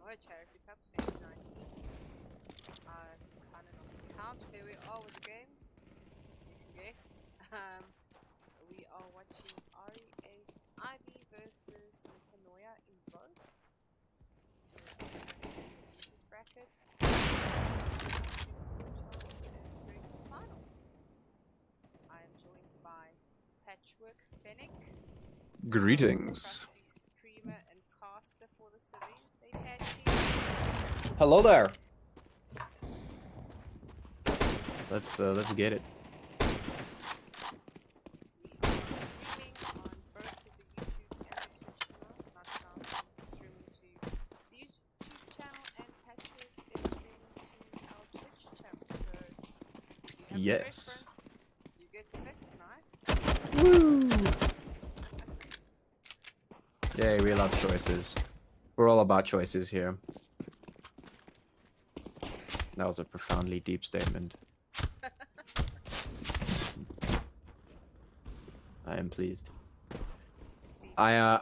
Metanoia Charity Cup 2019. I kind of lost count where we are with the games. You can guess. We are watching REA's Ivy versus Metanoia Invoked. This bracket. Finals. I am joined by Patchwork Fennec. Greetings. Streamer and caster for this event. Hey Patchy. Hello there. Let's get it. We are streaming on both of the YouTube and the Twitch channel. Not streaming to the YouTube channel, and Patchwork is streaming to our Twitch channel. So if you have a preference, you get to pick tonight. Woo! Yay, we love choices. We're all about choices here. That was a profoundly deep statement. I am pleased. I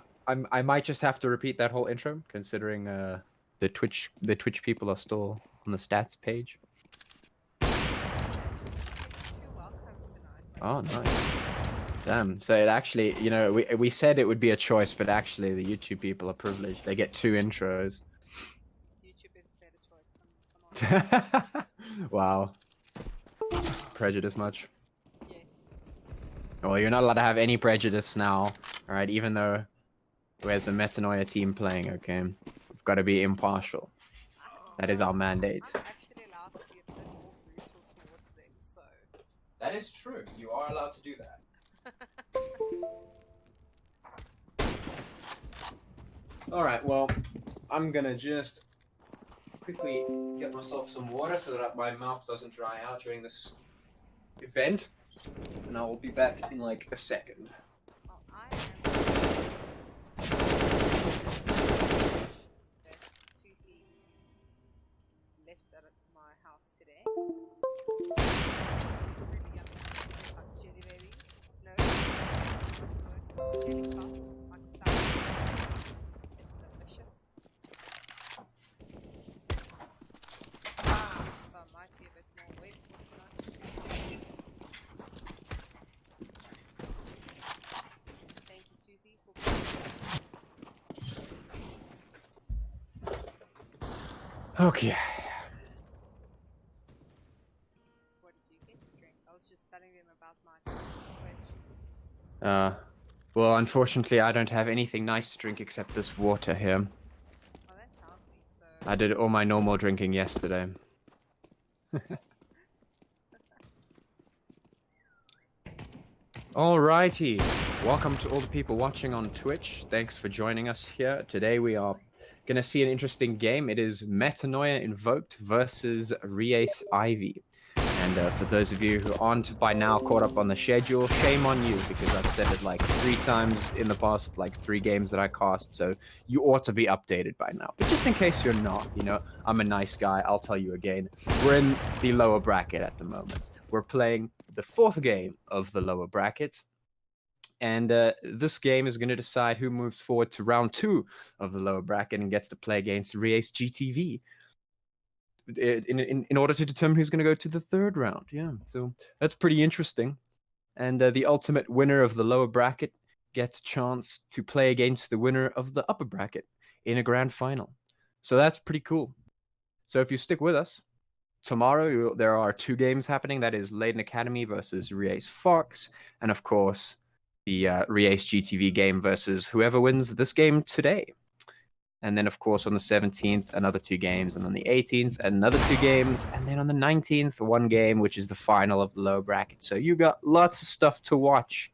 might just have to repeat that whole intro, considering the Twitch people are still on the stats page. Two welcomes tonight. Oh, nice. Damn. So it actually, you know, we said it would be a choice, but actually the YouTube people are privileged. They get 2 intros. YouTube is a better choice. Come on. Wow. Prejudice much? Yes. Well, you're not allowed to have any prejudice now, alright? Even though there's a Metanoia team playing, okay? We've got to be impartial. That is our mandate. I'm actually allowed to be a bit more brutal towards them, so... That is true. You are allowed to do that. Alright, well, I'm gonna just quickly get myself some water so that my mouth doesn't dry out during this event. And I will be back in like a second. Well, I am... left at my house today. Really yummy. It's like jelly babies. No. Jelly tots. Like sour. It's delicious. So I might be a bit more wet for tonight. Thank you, Toothy, for Okay. What did you get to drink? I was just telling them about my Twitch. Well, unfortunately, I don't have anything nice to drink except this water here. Oh, that's healthy, so... I did all my normal drinking yesterday. Alrighty. Welcome to all the people watching on Twitch. Thanks for joining us here. Today we are going to see an interesting game. It is Metanoia Invoked versus REA's Ivy. And for those of you who aren't by now caught up on the schedule, shame on you, because I've said it like 3 times in the past, like 3 games that I cast, so you ought to be updated by now. But just in case you're not, you know, I'm a nice guy, I'll tell you again. We're in the lower bracket at the moment. We're playing the 4th game of the lower bracket. And this game is going to decide who moves forward to round 2 of the lower bracket and gets to play against REA's GTV. In order to determine who's going to go to the 3rd round. Yeah, so that's pretty interesting. And the ultimate winner of the lower bracket gets a chance to play against the winner of the upper bracket in a grand final. So that's pretty cool. So if you stick with us, tomorrow there are 2 games happening. That is Leiden Academy versus REA's Fox, and of course the REA's GTV game versus whoever wins this game today. And then, of course, on the 17th, another 2 games. And on the 18th, another 2 games. And then on the 19th, 1 game, which is the final of the low bracket. So you got lots of stuff to watch.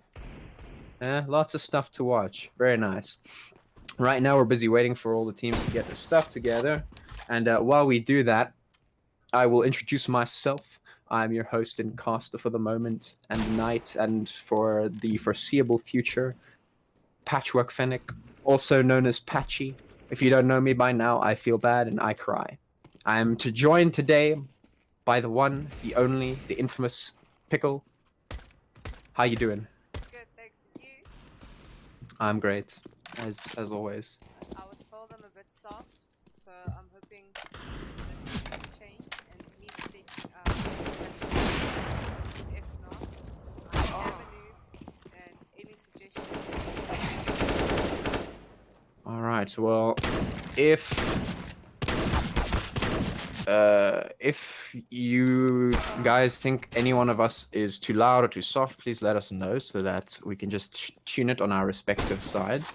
Lots of stuff to watch. Very nice. Right now, we're busy waiting for all the teams to get their stuff together. And while we do that, I will introduce myself. I'm your host and caster for the moment and night and for the foreseeable future. Patchwork Fennec, also known as Patchy. If you don't know me by now, I feel bad and I cry. I am joined today by the one, the only, the infamous Pickle. How you doing? Good, thanks. And you? I'm great, as always. I was told I'm a bit soft, so I'm right. Well, if you guys think any one of us is too loud or too soft, please let us know so that we can just tune it on our respective sides.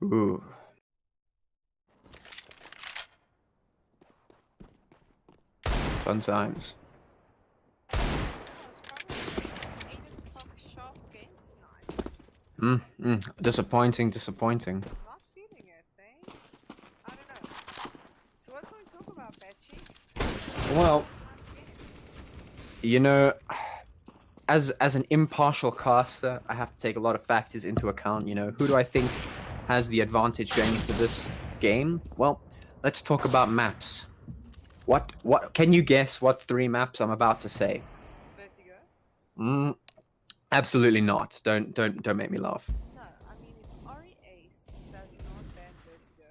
Ooh. Fun times. Oh, it's probably 8 o'clock sharp game tonight. Disappointing, disappointing. Not feeling it, eh? I don't know. So what can we talk about, Betchy? Well, Tonight's game. you know, as an impartial caster, I have to take a lot of factors into account. You know, who do I think has the advantage going into this game? Well, let's talk about maps. What can you guess what 3 maps I'm about to say? Vertigo? Absolutely not. Don't make me laugh. No, I mean if Ori Ace does not ban Vertigo,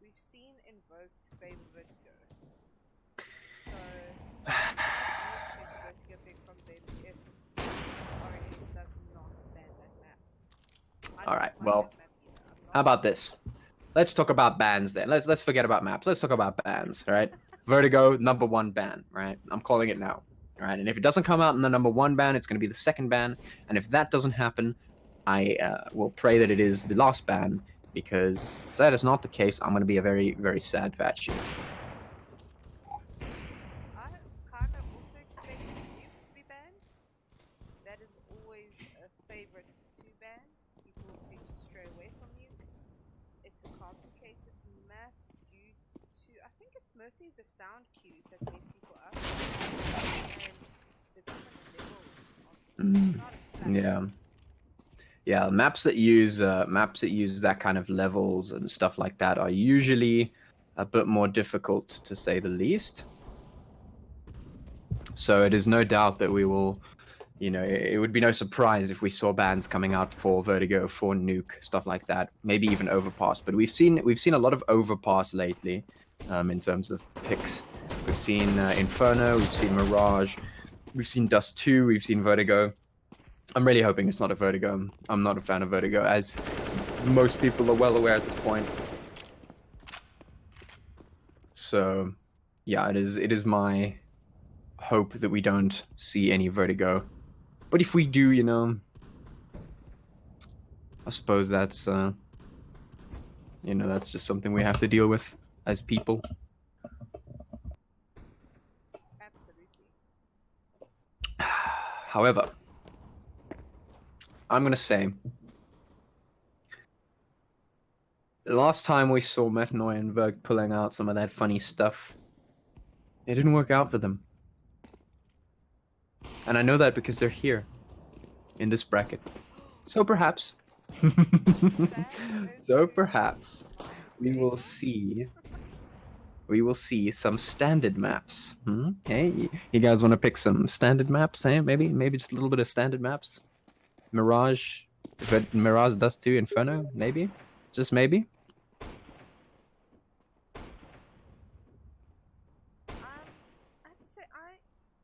we've seen Invoked favor Vertigo. So I do expect a Vertigo pick from them if Ori Ace does not ban that map. I All don't right. like Well, that map either. I'm not how about this? Let's talk about bans then. Let's forget about maps. Let's talk about bans, all right? Vertigo, #1 ban, right? I'm calling it now. All right. And if it doesn't come out in the #1 ban, it's going to be the second ban. And if that doesn't happen, I will pray that it is the last ban, because if that is not the case, I'm going to be a very, very sad Patchy. I kind of also expect Nuke to be banned. That is always a favorite to ban. People tend to stray away from Nuke. It's a complicated map due to, I think it's mostly the sound cues that mess people up and the different levels of it's not a flat Yeah. Yeah, maps that use that kind of levels and stuff like that are usually a bit more difficult, to say the least. So it is no doubt that we will, you know, it would be no surprise if we saw bans coming out for Vertigo, for Nuke, stuff like that. Maybe even Overpass. But we've seen a lot of Overpass lately, in terms of picks. We've seen Inferno, we've seen Mirage, we've seen Dust 2, we've seen Vertigo. I'm really hoping it's not a Vertigo. I'm not a fan of Vertigo, as most people are well aware at this point. So, yeah, it is my hope that we don't see any Vertigo. But if we do, you know, I suppose that's that's just something we have to deal with as people. Absolutely. However, I'm gonna say the last time we saw Metanoia and Invoked pulling out some of that funny stuff, it didn't work out for them. And I know that because they're here in this bracket. So perhaps so perhaps we will see some standard maps. Hey, you guys want to pick some standard maps? Hey, maybe just a little bit of standard maps. Mirage, Mirage Dust 2 Inferno, maybe, just maybe. I have to say I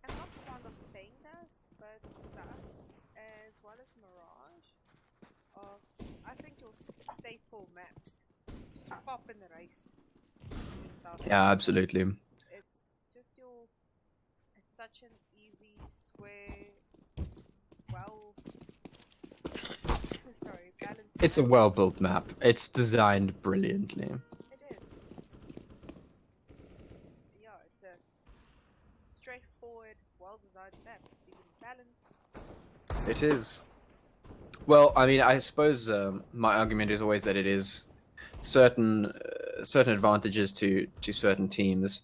am not fond of playing Dust, but Dust as well as Mirage are, I think, your staple maps to pop in the race in South Africa. Yeah, absolutely. It's just it's such an easy, square, well, sorry, balanced. It's a well-built map. It's designed brilliantly. It is. Yeah, it's a straightforward, well-designed map. It's even balanced. It is. Well, I mean, I suppose my argument is always that it is certain advantages to certain teams.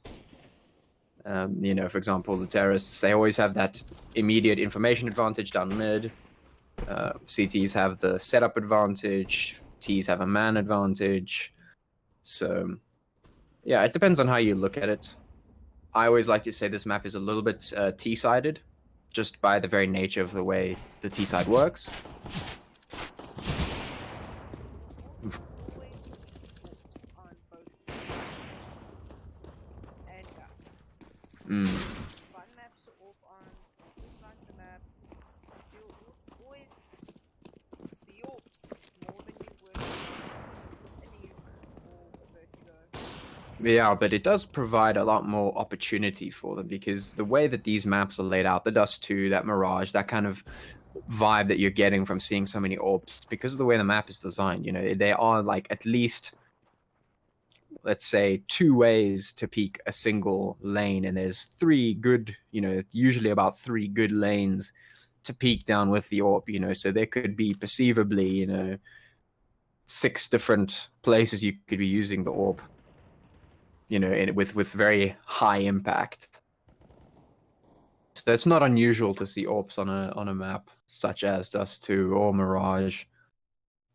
You know, for example, the terrorists, they always have that immediate information advantage down mid. CTs have the setup advantage. Ts have a man advantage. So, yeah, it depends on how you look at it. I always like to say this map is a little bit T-sided, just by the very nature of the way the T-side works. Always see corpse. Mm. Fun maps to orb on. Always like the map. You'll always see orbs more than you would a nuke or a vertigo. Yeah, but it does provide a lot more opportunity for them because the way that these maps are laid out, the Dust 2, that Mirage, that kind of vibe that you're getting from seeing so many orbs, because of the way the map is designed, you know, there are like at least, let's say, 2 ways to peak a single lane, and there's 3 good, you know, usually about 3 good lanes to peak down with the orb, you know, so there could be perceivably, you know, 6 different places you could be using the orb, you know, with very high impact. So it's not unusual to see orbs on a map such as Dust 2 or Mirage,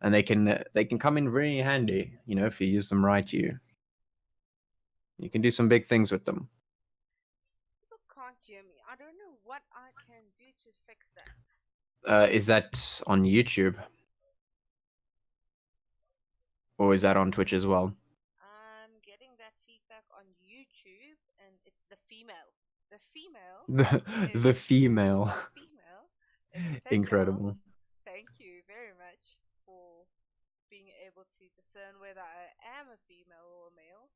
and they can come in very handy, you know, if you use them right. You can do some big things with them. People can't hear me. I don't know what I can do to fix that. Is that on YouTube or is that on Twitch as well? I'm getting that feedback on YouTube, and it's the female. The female The is female, female. It's Peniel. incredible. Thank you very much for being able to discern whether I am a female or a male.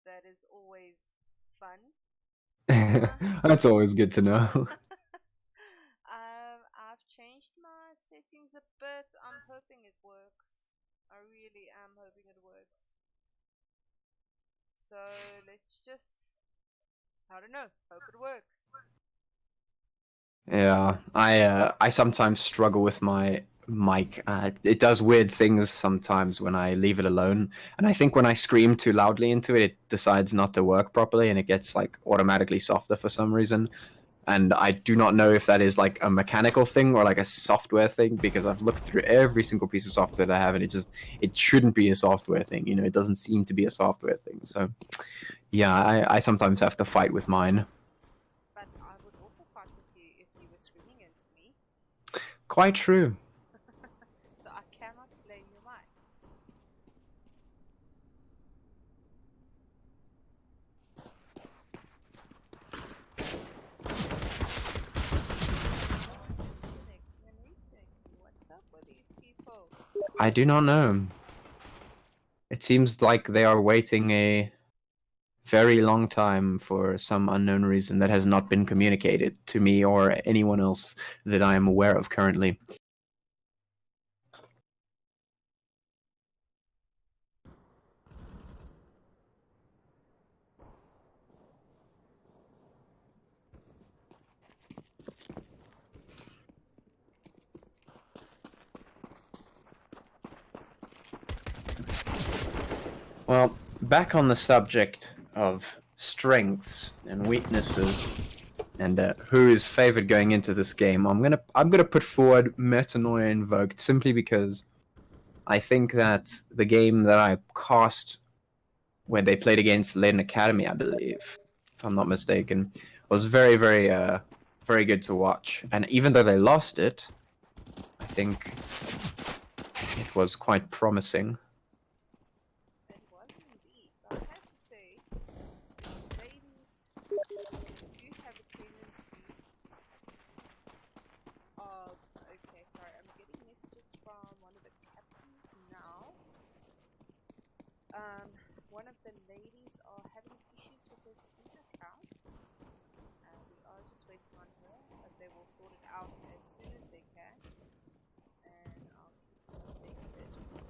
That is always fun. That's always good to know. I've changed my settings a bit. I'm hoping it works. I really am hoping it works. So let's just, I don't know, hope it works. Yeah, I sometimes struggle with my mic. It does weird things sometimes when I leave it alone, and I think when I scream too loudly into it, it decides not to work properly, and it gets like automatically softer for some reason. And I do not know if that is like a mechanical thing or like a software thing, because I've looked through every single piece of software that I have, and it shouldn't be a software thing. You know, it doesn't seem to be a software thing. So yeah, I sometimes have to fight with mine. But I would also fight with you if you were screaming into me. Quite true. So I cannot blame your mic. Connecting and reconnecting. What's up with these people? I do not know. It seems like they are waiting a very long time for some unknown reason that has not been communicated to me or anyone else that I am aware of currently. Well, back on the subject of strengths and weaknesses and who is favored going into this game, I'm gonna put forward Metanoia Invoked simply because I think that the game that I cast when they played against Leiden Academy, I believe, if I'm not mistaken, was very good to watch. And even though they lost it, I think it was quite promising. It was indeed. I have to say, these ladies do have a tendency of. Okay, sorry, I'm getting messages from one of the captains now. One of the ladies are having issues with her Steam account. We are just waiting on her, but they will sort it out as soon as they can. And I'll keep you updated. Let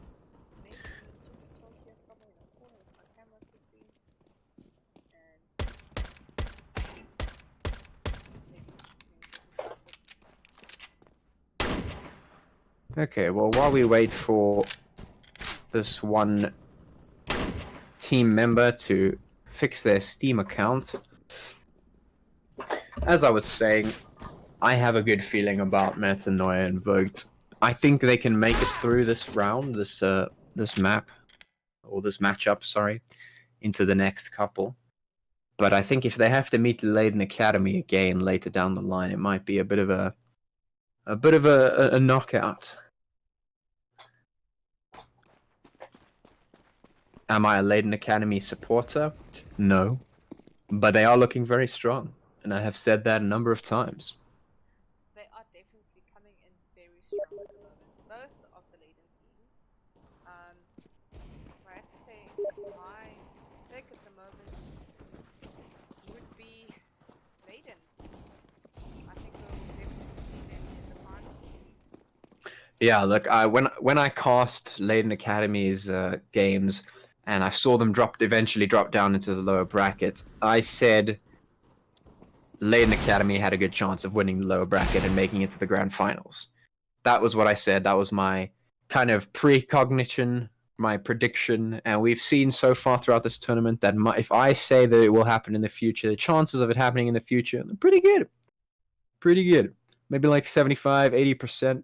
me just chill here somewhere in a corner with my camera quickly. And maybe just communicate with that. Okay, well, while we wait for this one team member to fix their Steam account, as I was saying, I have a good feeling about Metanoia and Vogt. I think they can make it through this round, this map, or this matchup, sorry, into the next couple. But I think if they have to meet Leiden Academy again later down the line, it might be a bit of a knockout. Am I a Leiden Academy supporter? No. but they are looking very strong, and I have said that a number of times. They are definitely coming in very strong at the moment. Both of the Leiden teams. I have to say, my pick at the moment would be Leiden. I think we'll definitely see them in the finals. Yeah, look, when I cast Leiden Academy's games and I saw them eventually drop down into the lower bracket, I said Leiden Academy had a good chance of winning the lower bracket and making it to the grand finals. That was what I said. That was my kind of precognition, my prediction, and we've seen so far throughout this tournament that if I say that it will happen in the future, the chances of it happening in the future are pretty good. Pretty good. Maybe like 75, 80%.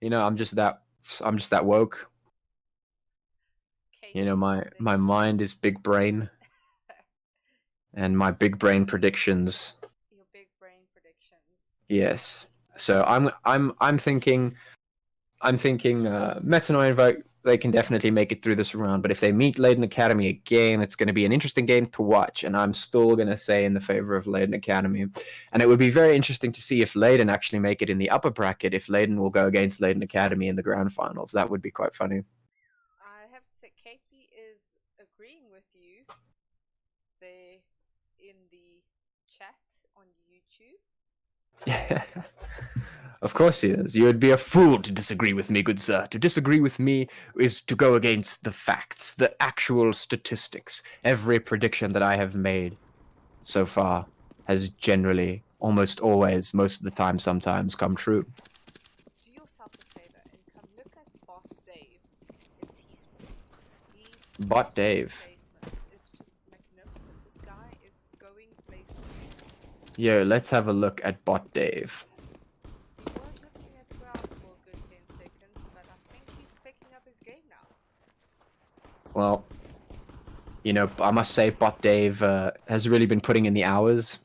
You know, I'm just that woke. You know, my mind is big brain, and my big brain predictions. Your big brain predictions. Yes. So I'm thinking Metanoia Invoked, they can definitely make it through this round, but if they meet Leiden Academy again, it's going to be an interesting game to watch, and I'm still going to say in the favor of Leiden Academy. And it would be very interesting to see if Leiden actually make it in the upper bracket, if Leiden will go against Leiden Academy in the grand finals. That would be quite funny. I have to say, KP is agreeing with you there in the chat on YouTube. Of course he is. You would be a fool to disagree with me, good sir. To disagree with me is to go against the facts, the actual statistics. Every prediction that I have made so far has generally, almost always, most of the time, sometimes come true. Do yourself a favor and come look at Bot Dave in T-Sport. Bot Dave. Placement is just magnificent. This guy is going places. Yo, let's have a look at Bot Dave. He was looking at ground for a good 10 seconds, but I think he's picking up his game now. Well, you know, I must say Bot Dave has really been putting in the hours.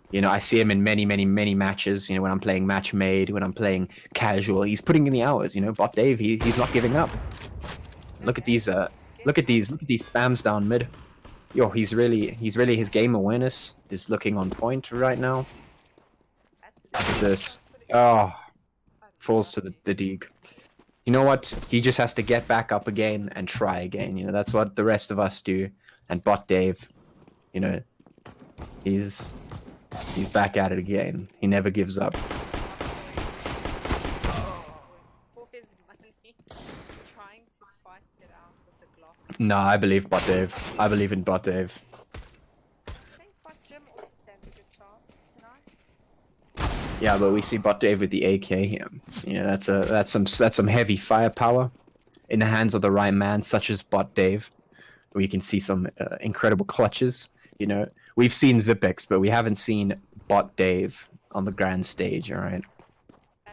You know, I see him in many, many, many matches. You know, when I'm playing match made, when I'm playing casual, he's putting in the hours. You know, Bot Dave, he's not giving up. Look at these, look at these spams down mid. Yo, he's really his game awareness is looking on point right now. Absolutely. Look at this. Oh, falls to the dig. You know what? He just has to get back up again and try again. You know, that's what the rest of us do. And Bot Dave, you know, he's back at it again. He never gives up. For his money, trying to fight it out with the Glock. No, I believe Bot Dave. I believe in Bot Dave. I think Bot Jim also stands a good chance tonight. Yeah, but we see Bot Dave with the AK here. You know, that's some heavy firepower in the hands of the right man, such as Bot Dave. We can see some incredible clutches. You know, we've seen Zipex, but we haven't seen Bot Dave on the grand stage. All right,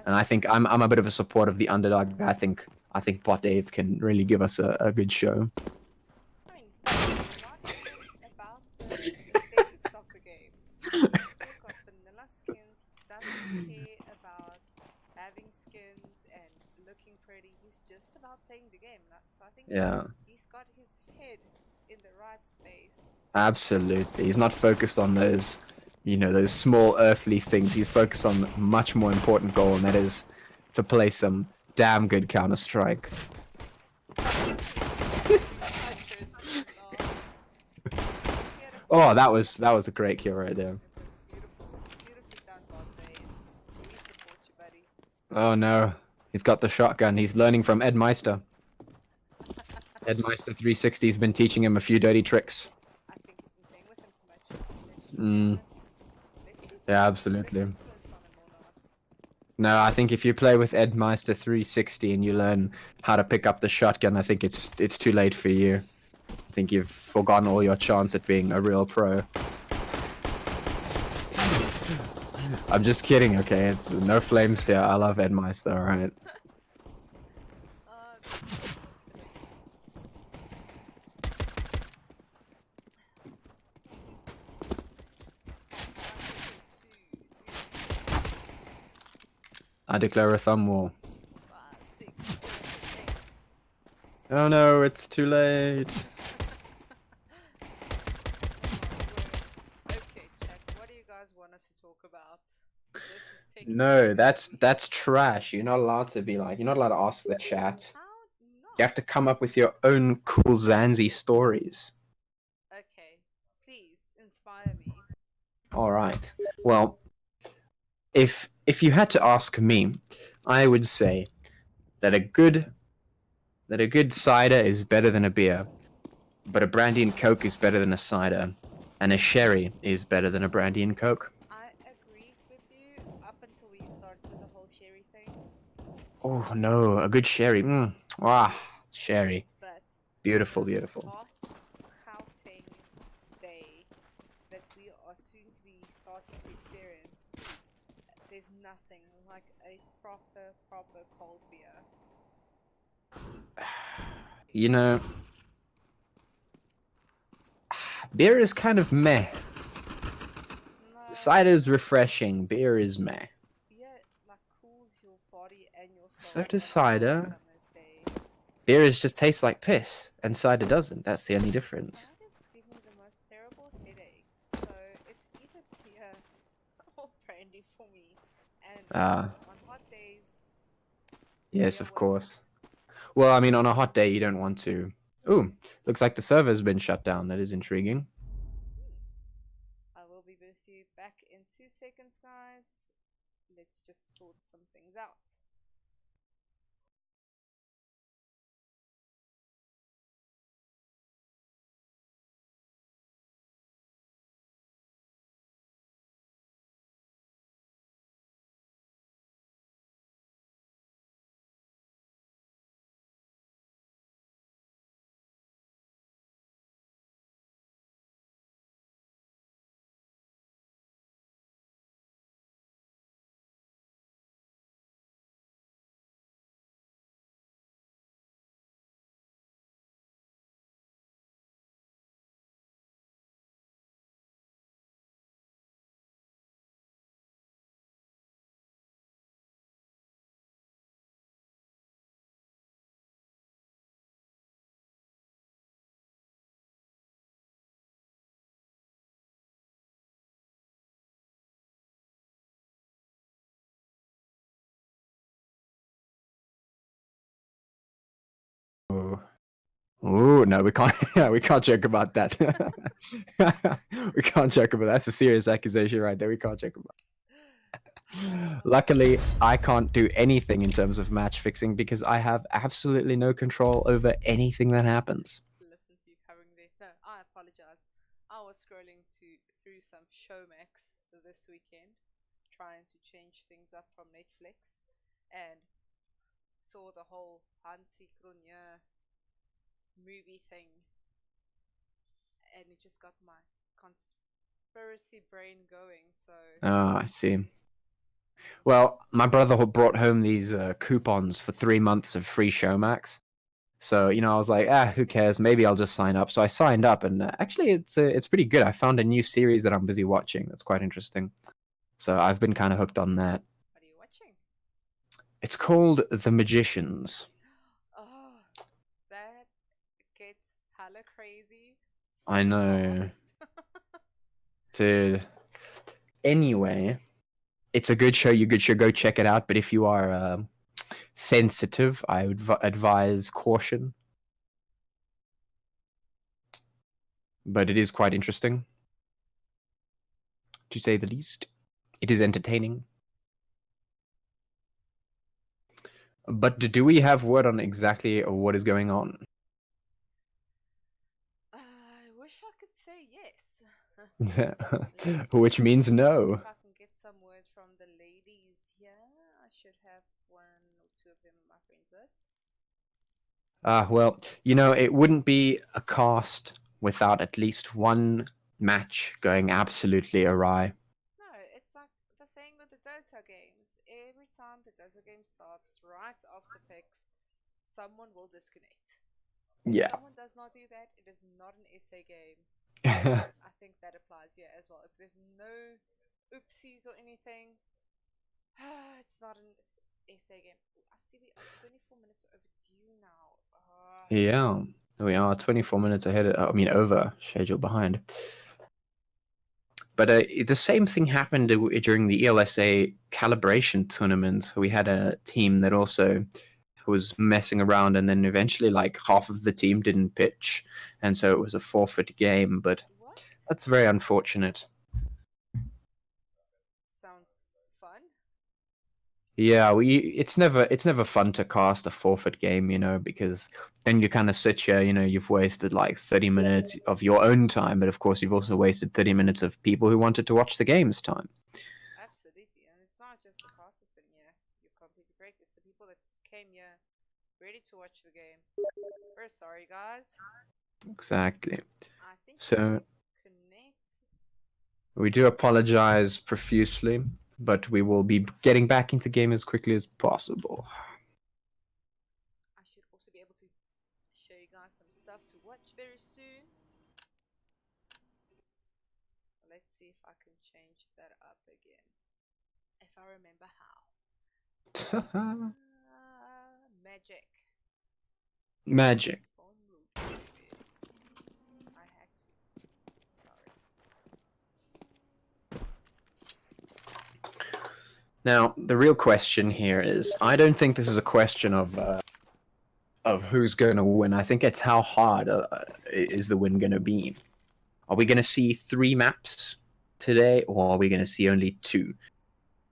and I think I'm a bit of a support of the underdog. I think Bot Dave can really give us a good show. I mean, not even about the aesthetics of the game. He's still got vanilla skins. He doesn't care about having skins and looking pretty. He's just about playing the game. So I think he's got his head in the right space. Absolutely, he's not focused on those, you know, those small earthly things. He's focused on a much more important goal, and that is to play some damn good Counter-Strike. Oh, that was a great kill right there. Beautifully done, Bot Dave. We support you, buddy. Oh no, he's got the shotgun. He's learning from Ed Meister. Ed Meister 360 has been teaching him a few dirty tricks. I think he's been playing with him too much. Let's just be honest. Let's see if Yeah, he absolutely. has influence on him or not. No, I think if you play with Ed Meister 360 and you learn how to pick up the shotgun, I think it's too late for you. I think you've forgotten all your chance at being a real pro. I'm just kidding, okay? It's no flames here. I love Ed Meister, alright? I declare a thumb war. 5, 6, 7, 8. Oh no, it's too late. guys want us to talk about? This is taking too No, long, that's please. trash. You're not allowed to be like. You're not allowed to ask the chat. How You not? have to come up with your own cool Zanzi stories. Okay, please inspire me. All right. Well, if you had to ask me, I would say that a good cider is better than a beer, but a brandy and coke is better than a cider, and a sherry is better than a brandy and coke. I agree with you up until you start with the whole sherry thing, Oh no, a good sherry. Ah, sherry. but on Beautiful, a beautiful. hot Gauteng day that we are soon to be starting to experience, there's nothing like a proper cold beer. You know, beer is kind of meh. No, Cider is refreshing. Beer is meh. beer like cools your body and your So soul does on a hot cider. summer's day. Beer is just tastes like piss, and cider doesn't. That's the only difference. Ciders give me the most terrible headaches, so it's either beer or brandy for me. And Ah, on hot days, yes, beer of wins. course. Well, I mean, on a hot day, you don't want to. Ooh, looks like the server's been shut down. That is intriguing. Hmm. I will be with you back in 2 seconds, guys. Let's just sort some things out. Oh, ooh, no, we can't. We can't joke about that. We can't joke about that. That's a serious accusation right there. We can't joke about. Luckily, I can't do anything in terms of match fixing because I have absolutely no control over anything that happens. Listen to you covering there. No, I apologize. I was scrolling through some Showmax this weekend, trying to change things up from Netflix, and saw the whole Hansi Grunier movie thing, and it just got my conspiracy brain going. So Oh, I see. Well, my brother brought home these coupons for 3 months of free Showmax. So I was like, who cares? Maybe I'll just sign up. So I signed up, and actually, it's pretty good. I found a new series that I'm busy watching. That's quite interesting. So I've been kind of hooked on that. what are you watching? It's called The Magicians. Oh, that gets hella crazy I so know, fast. dude. Anyway, it's a good show. Should go check it out. But if you are sensitive, I would advise caution. But it is quite interesting, to say the least. It is entertaining. But do we have word on exactly what is going on? I wish I could say yes. Let's Which see means no. if I can get some word from the ladies here. I should have one or two of them on my friends list. Well, it wouldn't be a cast without at least one match going absolutely awry. No, it's like the saying with the Dota games. Every time the Dota game starts, right after picks, someone will disconnect. If Yeah. someone does not do that, it is not an SA game. And I think that applies here as well. If there's no oopsies or anything, it's not an SA game. I see we are 24 minutes overdue now. Yeah. We are 24 minutes ahead. I mean, over schedule behind. But the same thing happened during the ELSA calibration tournament. We had a team that also was messing around, and then eventually, like, half of the team didn't pitch, and so it was a forfeit game. But What? that's very unfortunate. Sounds fun. Yeah, it's never fun to cast a forfeit game, you know, because then you kind of sit here, you know, you've wasted like 30 minutes of your own time, but of course you've also wasted 30 minutes of people who wanted to watch the game's time. Absolutely, and it's not just the casters sitting here. You're completely correct. It's the people that came here ready to watch the game. We're sorry, guys. Exactly. I think we So can connect. we do apologize profusely, but we will be getting back into game as quickly as possible. I should also be able to show you guys some stuff to watch very soon. Let's see if I can change that up again. If I remember how. Magic. Magic. Phone mode. I had to. Sorry. Now, the real question here is, I don't think this is a question of who's going to win. I think it's how hard is the win going to be. Are we going to see 3 maps today, or are we going to see only 2?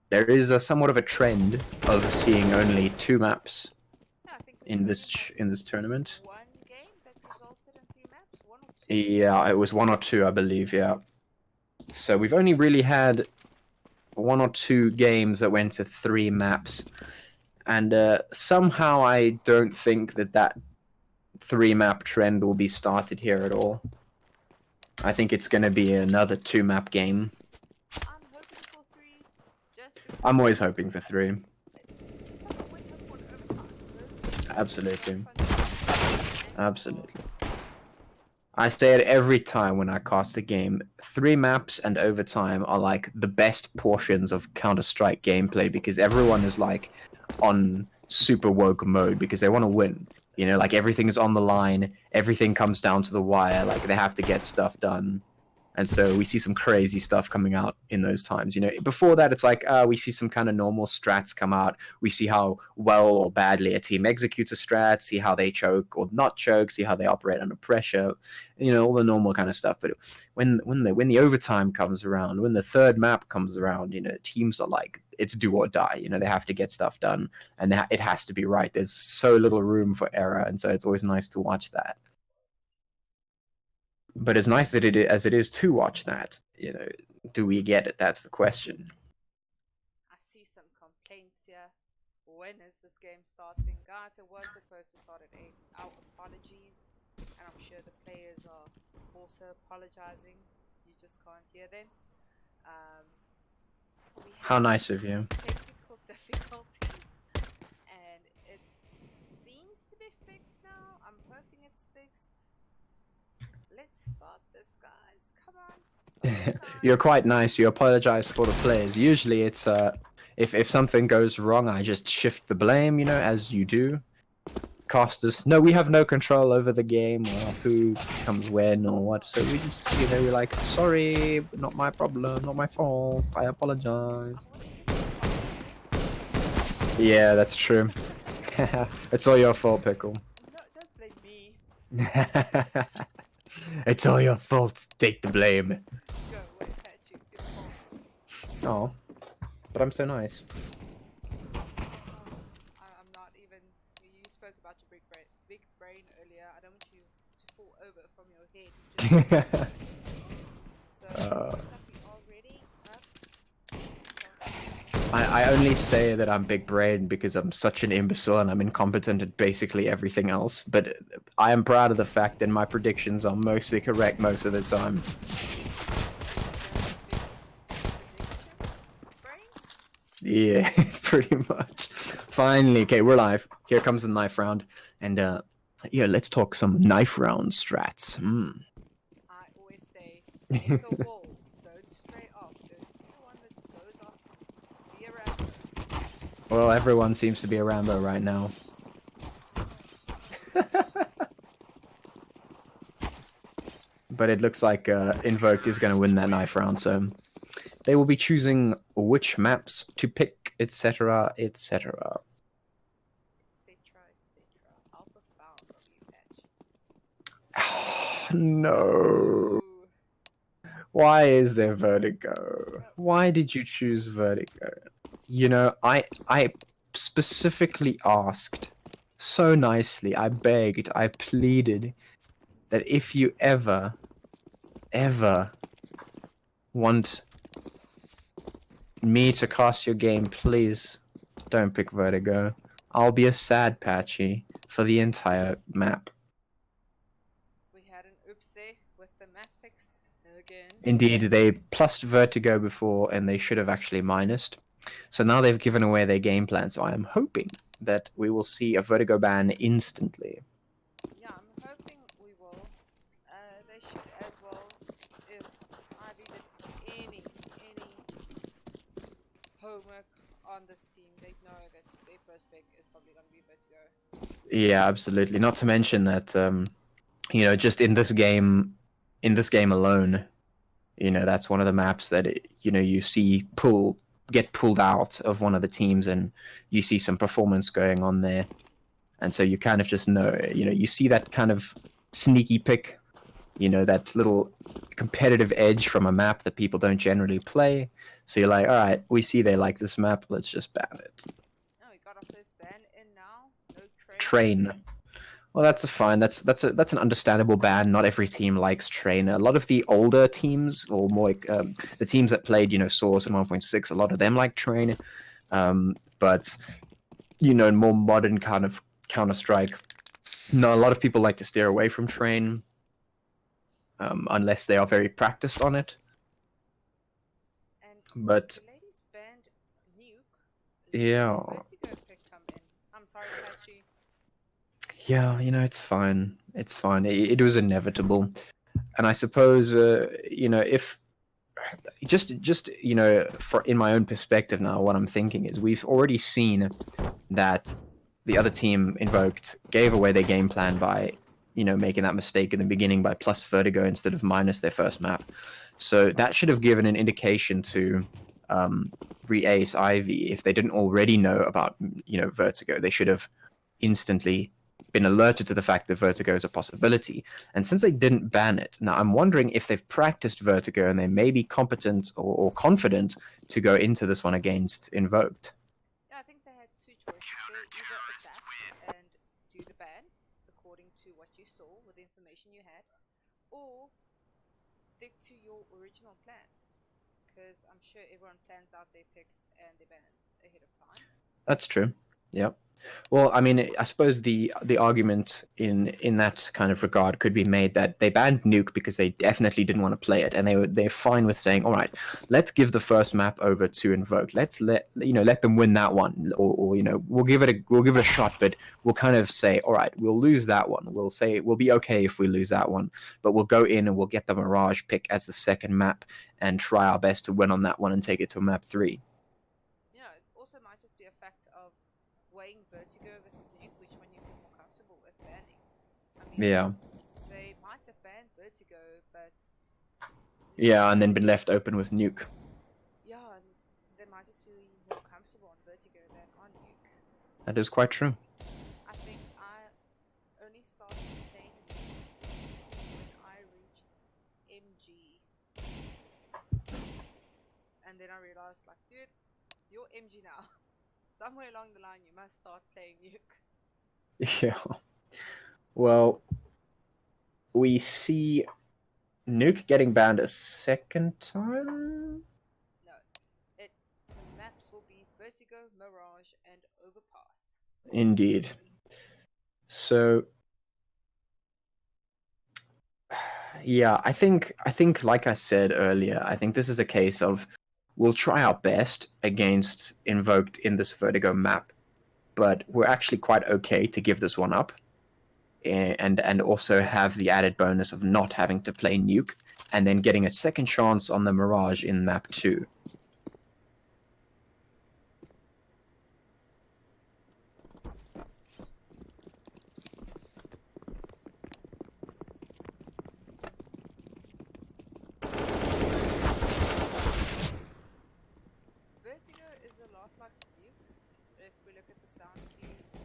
There is a somewhat of a trend of seeing only 2 maps Yeah, I think we've in only this tournament. one game that resulted in 3 maps. 1 or 2. Yeah, it was 1 or 2, I believe. Yeah. So we've only really had 1 or 2 games that went to 3 maps, and somehow I don't think that 3 map trend will be started here at all. I think it's going to be another 2 map game. I'm hoping for 3. Just because I'm always hoping for 3. just like I always hope for an overtime. Those Absolutely. games are so fun. And Absolutely. I say it every time when I cast a game. 3 maps and overtime are like the best portions of Counter-Strike gameplay, because everyone is like on super woke mode because they want to win. You know, like everything's on the line, everything comes down to the wire, like they have to get stuff done. And so we see some crazy stuff coming out in those times. You know, before that, it's like we see some kind of normal strats come out. We see how well or badly a team executes a strat, see how they choke or not choke, see how they operate under pressure. You know, all the normal kind of stuff. But when the overtime comes around, when the third map comes around, you know, teams are like, it's do or die. You know, they have to get stuff done, and it has to be right. There's so little room for error, and so it's always nice to watch that. But as nice as it is to watch that, you know, do we get it? That's the question. I see some complaints here. When is this game starting? Guys, it was supposed to start at 8. Our apologies. And I'm sure the players are also apologizing. You just can't hear them. We How had nice some of you. technical difficulties. And it seems to be fixed now. I'm hoping it's fixed. Let's start this, guys. Come on. You're quite nice. You apologize for the players. Usually it's if something goes wrong, I just shift the blame, you know, as you do. Casters, no, we have no control over the game or who comes when or what. So we just, you know, we're like, sorry, not my problem, not my fault. I apologize. Yeah, that's true. It's all your fault, Pickle. No, don't blame me. It's all your fault. Take the blame. Go away, Patrick. It's your fault. Oh, but I'm so nice. I'm not even. You spoke about your big brain earlier. I don't want you to fall over from your head. So it seems like we already up. I only say that I'm big brain because I'm such an imbecile and I'm incompetent at basically everything else. But I am proud of the fact that my predictions are mostly correct most of the time. Yeah, pretty much. Finally, okay, we're live. Here comes the knife round, and yeah, let's talk some knife round strats. I always say, pick a wall, don't stray off. Don't be the one that goes off. Be a Rambo. Well, everyone seems to be a Rambo right now. but it looks like Invoked is going to win that knife round, so they will be choosing which maps to pick, etc., etc. Etc. etc. Alpha found of you, Patch. No. Ooh. Why is there Vertigo? No. Why did you choose Vertigo? You know, I specifically asked so nicely, I begged, I pleaded that if you ever want me to cast your game, please don't pick Vertigo. I'll be a sad Patchy for the entire map. We had an oopsie with the map picks again. Indeed, they plussed Vertigo before, and they should have actually minused. So now they've given away their game plan, so I am hoping that we will see a Vertigo ban instantly. Yeah, I'm hoping we will. They should as well. If Ivy did any homework on this team, they'd know that their first pick is probably going to be Vertigo. Yeah, absolutely. Not to mention that, you know, just in this game alone, you know, that's one of the maps that, you know, you see get pulled out of one of the teams, and you see some performance going on there. And so you kind of just know, you know, you see that kind of sneaky pick, you know, that little competitive edge from a map that people don't generally play. So you're like, all right, we see they like this map, let's just ban it. No, we got our first ban in now. No train. Train. Well, that's fine. That's an understandable ban. Not every team likes Train. A lot of the older teams, or more like, the teams that played, you know, Source and 1.6, a lot of them like Train. But you know, more modern kind of Counter Strike, no, a lot of people like to steer away from Train, unless they are very practiced on it. And But the ladies banned Nuke. yeah, Vertigo pick come in. I'm sorry, Patchy. yeah, you know, it's fine. It's fine. It was inevitable, and I suppose, you know, if just you know, for in my own perspective now, what I'm thinking is we've already seen that the other team, Invoked, gave away their game plan by, you know, making that mistake in the beginning by plus Vertigo instead of minus their first map. So that should have given an indication to re-ace Ivy. If they didn't already know about, you know, Vertigo, they should have instantly been alerted to the fact that Vertigo is a possibility. And since they didn't ban it, now I'm wondering if they've practiced Vertigo and they may be competent or confident to go into this one against Invoked. Yeah, I think they had two choices there. Either adapt and do the ban according to what you saw with the information you had, or stick to your original plan. Because I'm sure everyone plans out their picks and their bans ahead of time. That's true. Yep. Well, I mean, I suppose the argument in that kind of regard could be made that they banned Nuke because they definitely didn't want to play it, and they're fine with saying, all right, let's give the first map over to Invoke. Let's let them win that one, or you know, we'll give it a shot, but we'll kind of say, all right, we'll lose that one. We'll say we'll be okay if we lose that one, but we'll go in and we'll get the Mirage pick as the second map and try our best to win on that one and take it to map 3. You know, it also might just be a fact of weighing Vertigo versus Nuke, which one you feel more comfortable with banning. I mean, Yeah. they might have banned Vertigo, but Yeah, and then been left open with Nuke. yeah, they might just feel more comfortable on Vertigo than on Nuke. That is quite true. I think I only started playing Nuke when I reached MG, and then I realized, like, dude, you're MG now. Somewhere along the line, you must start playing Nuke. Yeah. Well, we see Nuke getting banned a second time? No, the maps will be Vertigo, Mirage, and Overpass. Indeed. So yeah, I think like I said earlier, I think this is a case of we'll try our best against Invoked in this Vertigo map, but we're actually quite okay to give this one up. And also have the added bonus of not having to play Nuke, and then getting a second chance on the Mirage in map 2. not like Nuke. If we look at the sound cues and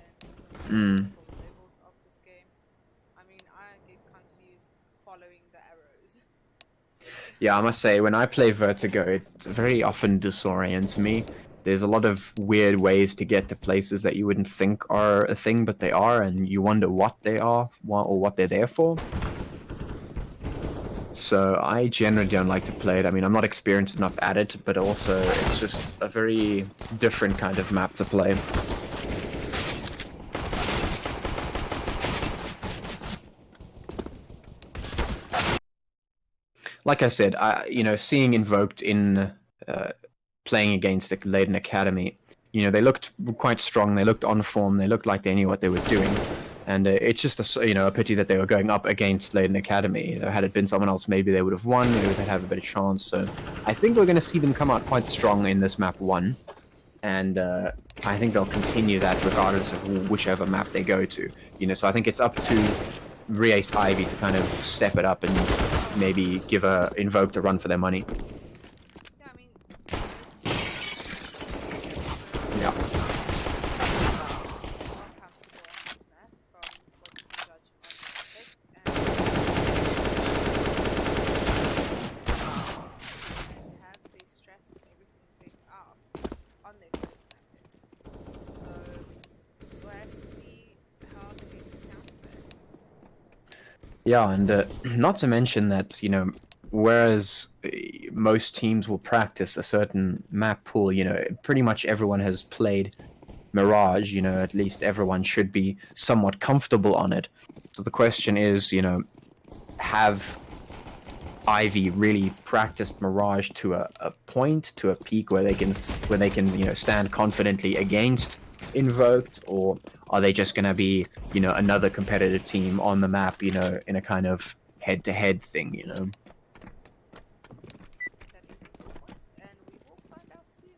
Mm. the levels of this game, I mean, I get confused following the arrows. Yeah, I must say, when I play Vertigo, it very often disorients me. There's a lot of weird ways to get to places that you wouldn't think are a thing, but they are, and you wonder what they are or what they're there for. So I generally don't like to play it. I mean, I'm not experienced enough at it, but also it's just a very different kind of map to play. Like I said, seeing Invoked in playing against the Leyden Academy, they looked quite strong. They looked on form. They looked like they knew what they were doing. And it's just a pity that they were going up against Leyden Academy. Had it been someone else, maybe they would have won. Maybe they'd have a better chance. So I think we're going to see them come out quite strong in this map 1. And I think they'll continue that regardless of whichever map they go to. So I think it's up to Reace Ivy to kind of step it up and maybe give Invoked a run for their money. Yeah, I mean, Yeah. more comfortable on this map from what you can judge on the pick and have their strats and everything set out on their first map pick. So we'll have to see how the game is countered. Yeah, and not to mention that, whereas most teams will practice a certain map pool, pretty much everyone has played Mirage, at least everyone should be somewhat comfortable on it. So the question is, have Ivy really practiced Mirage to a point, to a peak where they can stand confidently against Invoked, or are they just going to be, another competitive team on the map, in a kind of head-to-head thing, That is a good point, and we will find out soon.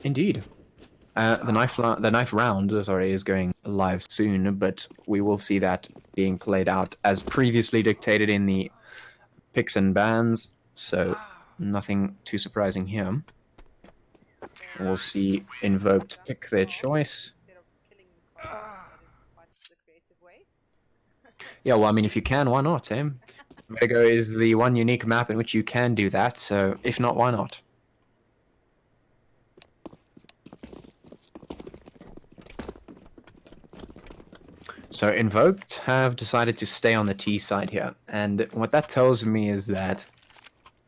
Indeed. The knife round, sorry, is going live soon, but we will see that being played out as previously dictated in the picks and bans, so nothing too surprising here. We'll see Invoked pick their choice. Instead of killing constantly, that is quite the creative way. Yeah, well, I mean, if you can, why not, eh? Vertigo is the one unique map in which you can do that, so if not, why not? So Invoked have decided to stay on the T side here, and what that tells me is that,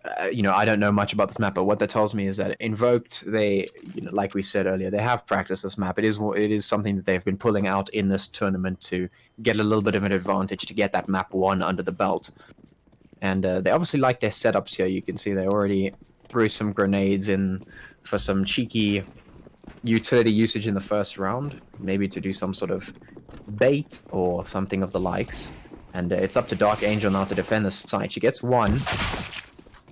I don't know much about this map, but what that tells me is that Invoked, they, like we said earlier, they have practiced this map. It is something that they've been pulling out in this tournament to get a little bit of an advantage, to get that map 1 under the belt. And they obviously like their setups here. You can see they already threw some grenades in for some cheeky utility usage in the first round, maybe to do some sort of bait or something of the likes. And it's up to Dark Angel now to defend this site. She gets 1,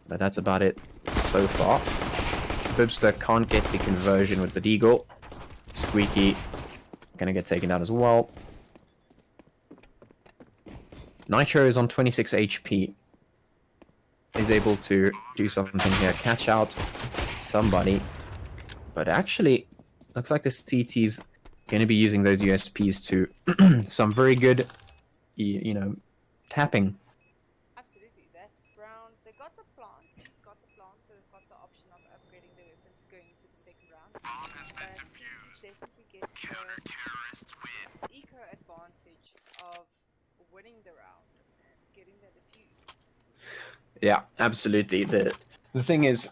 but that's about it so far. Bibster can't get the conversion with the Deagle. Squeaky gonna get taken out as well. Nitro is on 26 HP. Is able to do something here, catch out somebody. But actually, looks like the CT's going to be using those USPs to some very good, tapping. Absolutely, that round, they got the plant, he's got the plant, so they've got the option of upgrading their weapons going into the second round. But CT's definitely gets the eco advantage of winning the round and getting the defuse. Yeah, absolutely. The thing is,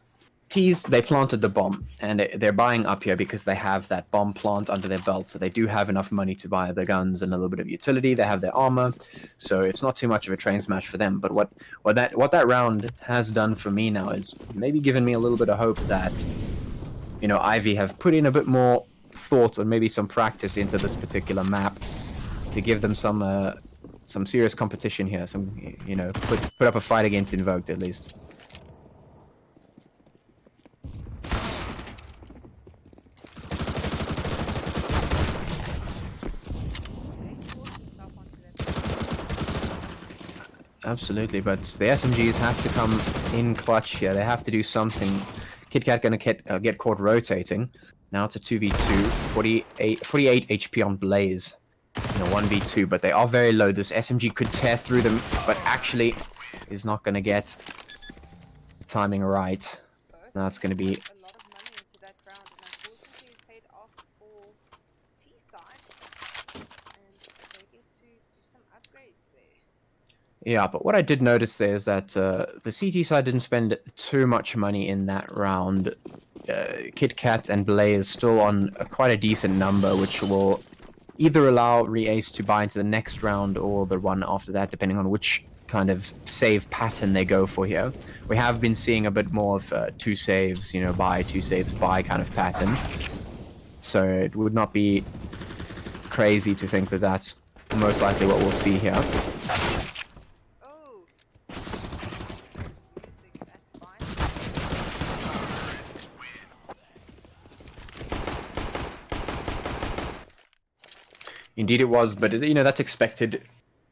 T's, they planted the bomb, and they're buying up here because they have that bomb plant under their belt, so they do have enough money to buy the guns and a little bit of utility. They have their armor, so it's not too much of a train smash for them. But what that round has done for me now is maybe given me a little bit of hope that, Ivy have put in a bit more thought and maybe some practice into this particular map to give them some serious competition here. Some, put up a fight against Invoked at least. Absolutely, but the SMGs have to come in clutch here. They have to do something. KitKat gonna get caught rotating. Now it's a 2v2. 48 HP on Blaze in a 1v2, but they are very low. This SMG could tear through them, but actually is not going to get the timing right. Now it's going to be... a lot of money into that round, and unfortunately it paid off for T side, and they get to do some upgrades there. Yeah, but what I did notice there is that the CT side didn't spend too much money in that round. KitKat and Blaze still on quite a decent number, which will either allow Re-Ace to buy into the next round or the one after that, depending on which kind of save pattern they go for here. We have been seeing a bit more of 2 saves, buy, 2 saves, buy kind of pattern. So it would not be crazy to think that that's most likely what we'll see here. Oh! Music, that's fine. Indeed it was, but that's expected.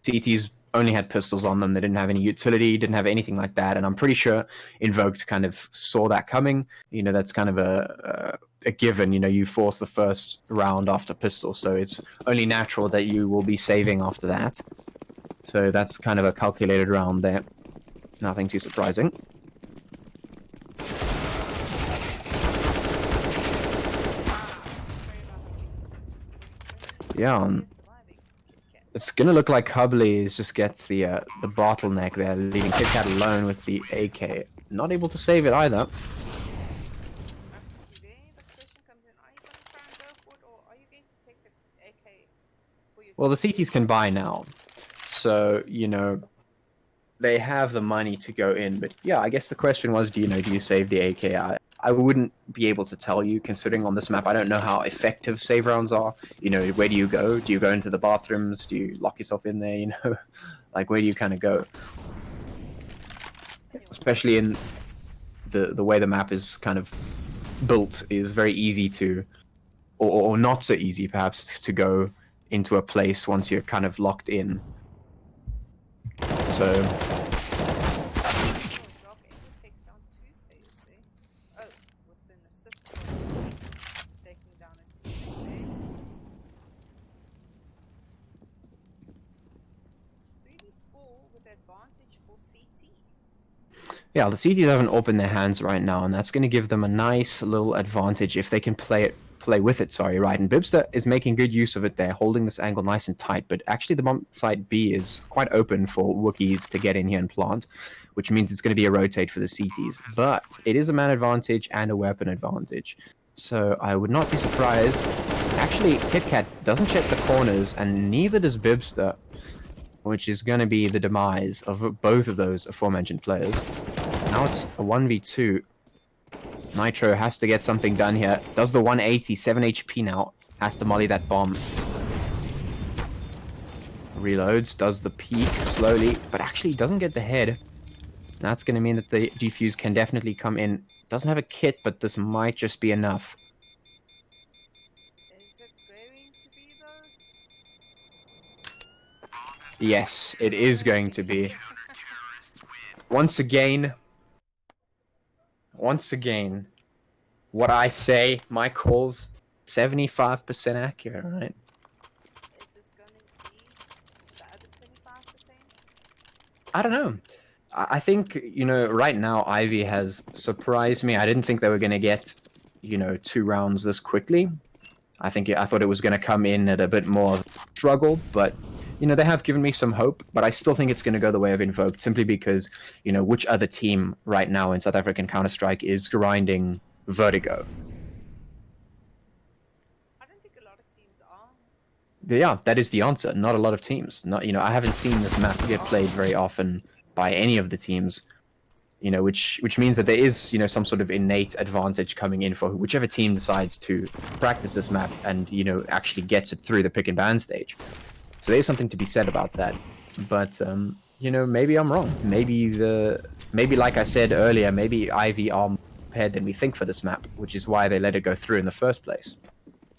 CTs only had pistols on them. They didn't have any utility, didn't have anything like that. And I'm pretty sure Invoked kind of saw that coming. That's kind of a given. You force the first round after pistol, so it's only natural that you will be saving after that. So that's kind of a calculated round there. Nothing too surprising. Yeah, it's gonna look like Hubley just gets the bottleneck there, leaving KitKat alone with the AK. Not able to save it either. Well, the CTs can buy now, so they have the money to go in. But yeah, I guess the question was, do you save the AK? I wouldn't be able to tell you, considering on this map I don't know how effective save rounds are. Where do you go? Do you go into the bathrooms? Do you lock yourself in there? Like, where do you kind of go? Especially in the way the map is kind of built, is very easy to, or not so easy perhaps, to go into a place once you're kind of locked in. So yeah, the CTs have an AWP in their hands right now, and that's going to give them a nice little advantage if they can play with it, right? And Bibster is making good use of it there, holding this angle nice and tight, but actually the bomb site B is quite open for Wookiees to get in here and plant, which means it's going to be a rotate for the CTs. But it is a man advantage and a weapon advantage, so I would not be surprised. Actually, KitKat doesn't check the corners, and neither does Bibster, which is going to be the demise of both of those aforementioned players. Now it's a 1v2. Nitro has to get something done here. Does the 180, 7 HP now. Has to molly that bomb. Reloads, does the peek slowly, but actually doesn't get the head. That's going to mean that the defuse can definitely come in. Doesn't have a kit, but this might just be enough. Is it going to be though? Yes, it is going to be. Once again, what I say, my calls, 75% accurate, right? Is this going to be the other 25%? I don't know. I think, right now, Ivy has surprised me. I didn't think they were going to get, 2 rounds this quickly. I thought it was going to come in at a bit more struggle, but, they have given me some hope. But I still think it's going to go the way of Invoked, simply because, which other team right now in South African Counter-Strike is grinding Vertigo? I don't think a lot of teams are. Yeah, that is the answer. Not a lot of teams. Not, I haven't seen this map get played very often by any of the teams. Which means that there is, some sort of innate advantage coming in for whichever team decides to practice this map and, actually gets it through the pick and ban stage. So there's something to be said about that. But, maybe I'm wrong. Maybe like I said earlier, maybe Ivy are more prepared than we think for this map, which is why they let it go through in the first place.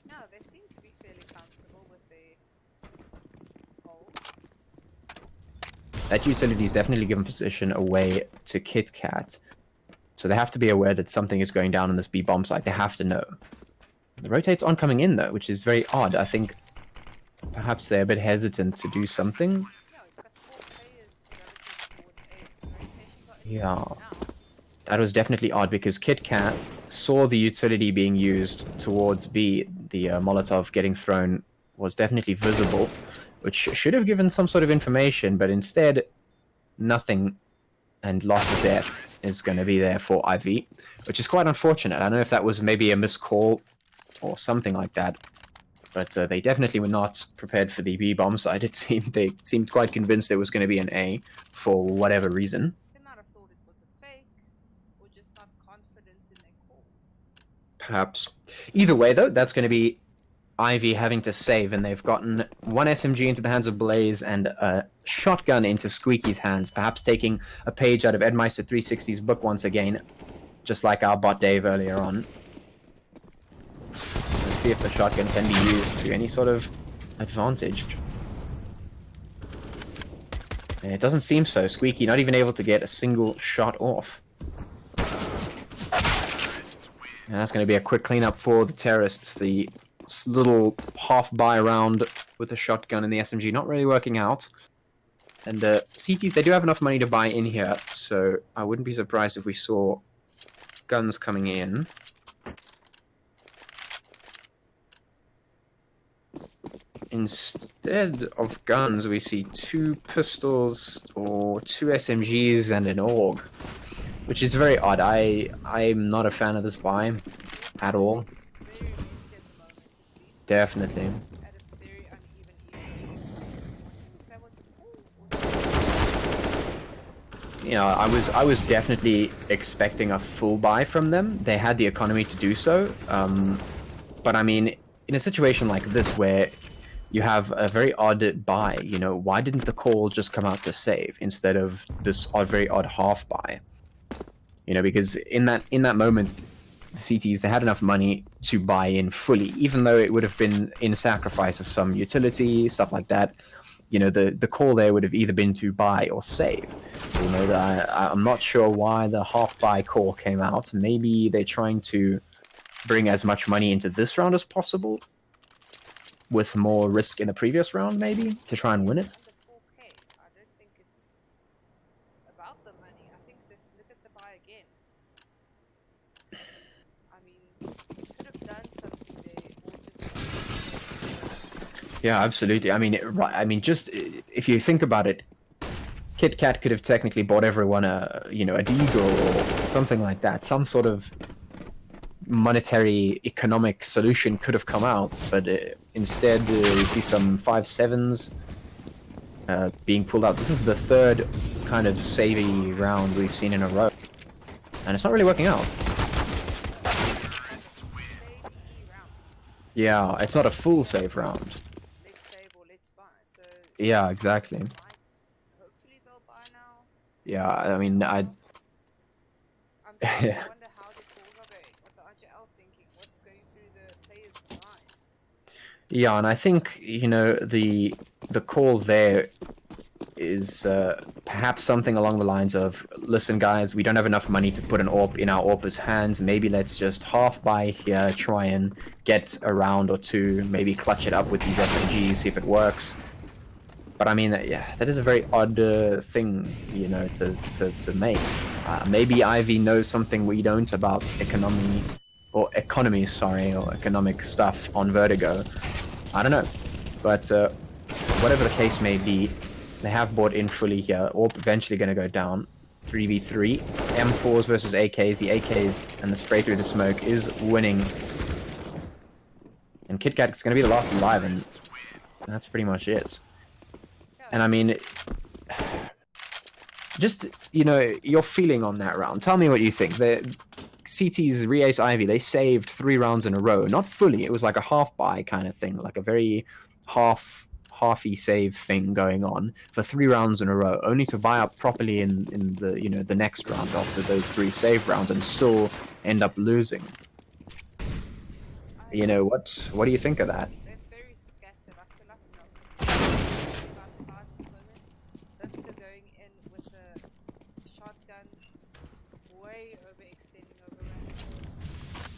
No, they seem to be fairly comfortable with their goals. That utility is definitely given position away to KitKat. So they have to be aware that something is going down on this B bomb site. They have to know. The rotates aren't coming in though, which is very odd. I think perhaps they're a bit hesitant to do something. Yeah, we've got 4 players gravitating towards A. The rotations are Yeah, initiated now. that was definitely odd because KitKat saw the utility being used towards B. The Molotov getting thrown was definitely visible, which should have given some sort of information, but instead, nothing, and lots of death is going to be there for IV, which is quite unfortunate. I don't know if that was maybe a missed call or something like that, but they definitely were not prepared for the B bomb side. It seemed they seemed quite convinced there was going to be an A for whatever reason. They might have thought it was a fake, or just not confident in their calls. Perhaps. Either way, though, that's going to be Ivy having to save, and they've gotten one SMG into the hands of Blaze and a shotgun into Squeaky's hands, perhaps taking a page out of Edmeister 360's book once again, just like our bot Dave earlier on. Let's see if the shotgun can be used to any sort of advantage. And it doesn't seem so. Squeaky not even able to get a single shot off. And that's going to be a quick cleanup for the terrorists. The little half-buy round with the shotgun and the SMG not really working out. And the CTs, they do have enough money to buy in here, so I wouldn't be surprised if we saw guns coming in. Instead of guns, we see 2 pistols or 2 SMGs and an AUG, which is very odd. I'm not a fan of this buy at all. Very messy at the moment, at least. Definitely. At a very uneven ego. That was. You know, I was definitely expecting a full buy from them. They had the economy to do so. But I mean, in a situation like this where you have a very odd buy, you know, why didn't the call just come out to save instead of this very odd half buy? You know, because in that moment, the CTs, they had enough money to buy in fully, even though it would have been in sacrifice of some utility, stuff like that. You know, the call there would have either been to buy or save. You know, I'm not sure why the half buy call came out. Maybe they're trying to bring as much money into this round as possible, with more risk in the previous round, maybe, to try and win it. Under 4K. I don't think it's about the money. I think this. Look at the buy again. I mean, you could have done something there, or just. Yeah, absolutely. I mean, just if you think about it, KitKat could have technically bought everyone a deagle or something like that. Some sort of monetary economic solution could have come out, but instead we see some 5.7s being pulled out. This is the 3rd kind of savey round we've seen in a row, and it's not really working out. Yeah, it's not a full save round. Let's save or let's buy. So. Yeah, exactly. Hopefully they'll buy now. Yeah, I mean, I'm starting to wonder how the calls are going, what the RGL's thinking, what's going through the players' minds. Yeah, and I think, you know, the call there is perhaps something along the lines of, listen guys, we don't have enough money to put an AWP in our AWPers' hands, maybe let's just half buy here, try and get a round or 2, maybe clutch it up with these SMGs, see if it works. But I mean, yeah, that is a very odd thing, you know, to make. Maybe Ivy knows something we don't about economic stuff on Vertigo. I don't know. But whatever the case may be, they have bought in fully here, or eventually going to go down. 3v3. M4s versus AKs. The AKs and the spray through the smoke is winning. And KitKat is going to be the last alive, and that's pretty much it. And I mean, just, you know, your feeling on that round. Tell me what you think. The CT's Re-Ace Ivy, they saved 3 rounds in a row. Not fully, it was like a half-buy kind of thing, like a very halfy save thing going on for 3 rounds in a row, only to buy up properly in the, you know, the next round after those 3 save rounds and still end up losing. You know, what do you think of that? They're very scattered. I feel like about the bars at the moment. Lipster going in with a shotgun, way overextending over range.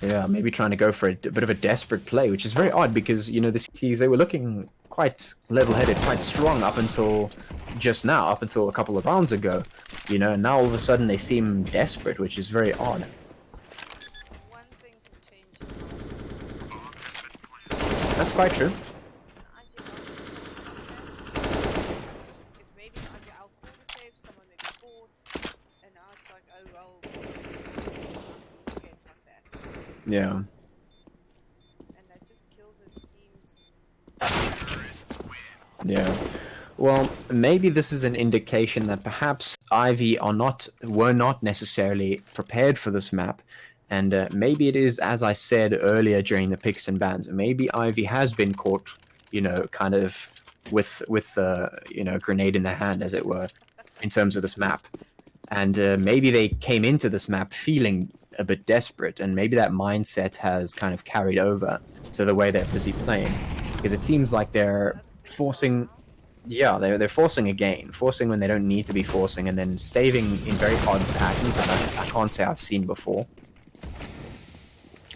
Yeah, maybe trying to go for a bit of a desperate play, which is very odd because, you know, the CTs, they were looking quite level-headed, quite strong up until just now, up until a couple of rounds ago, you know, and now all of a sudden they seem desperate, which is very odd. One thing can change. That's quite true. IG if maybe IG out call the save, someone maybe fought, and now it's like, oh well, games like that. Yeah. And that just kills the teams. Yeah. Well, maybe this is an indication that perhaps Ivy were not necessarily prepared for this map, and maybe it is, as I said earlier during the picks and bans, maybe Ivy has been caught, you know, kind of with you know, grenade in their hand, as it were, in terms of this map, and maybe they came into this map feeling a bit desperate, and maybe that mindset has kind of carried over to the way they're busy playing, because it seems like they're Another 6 star forcing. now. Yeah, they're forcing again, forcing when they don't need to be forcing, and then saving in very odd patterns that I can't say I've seen before.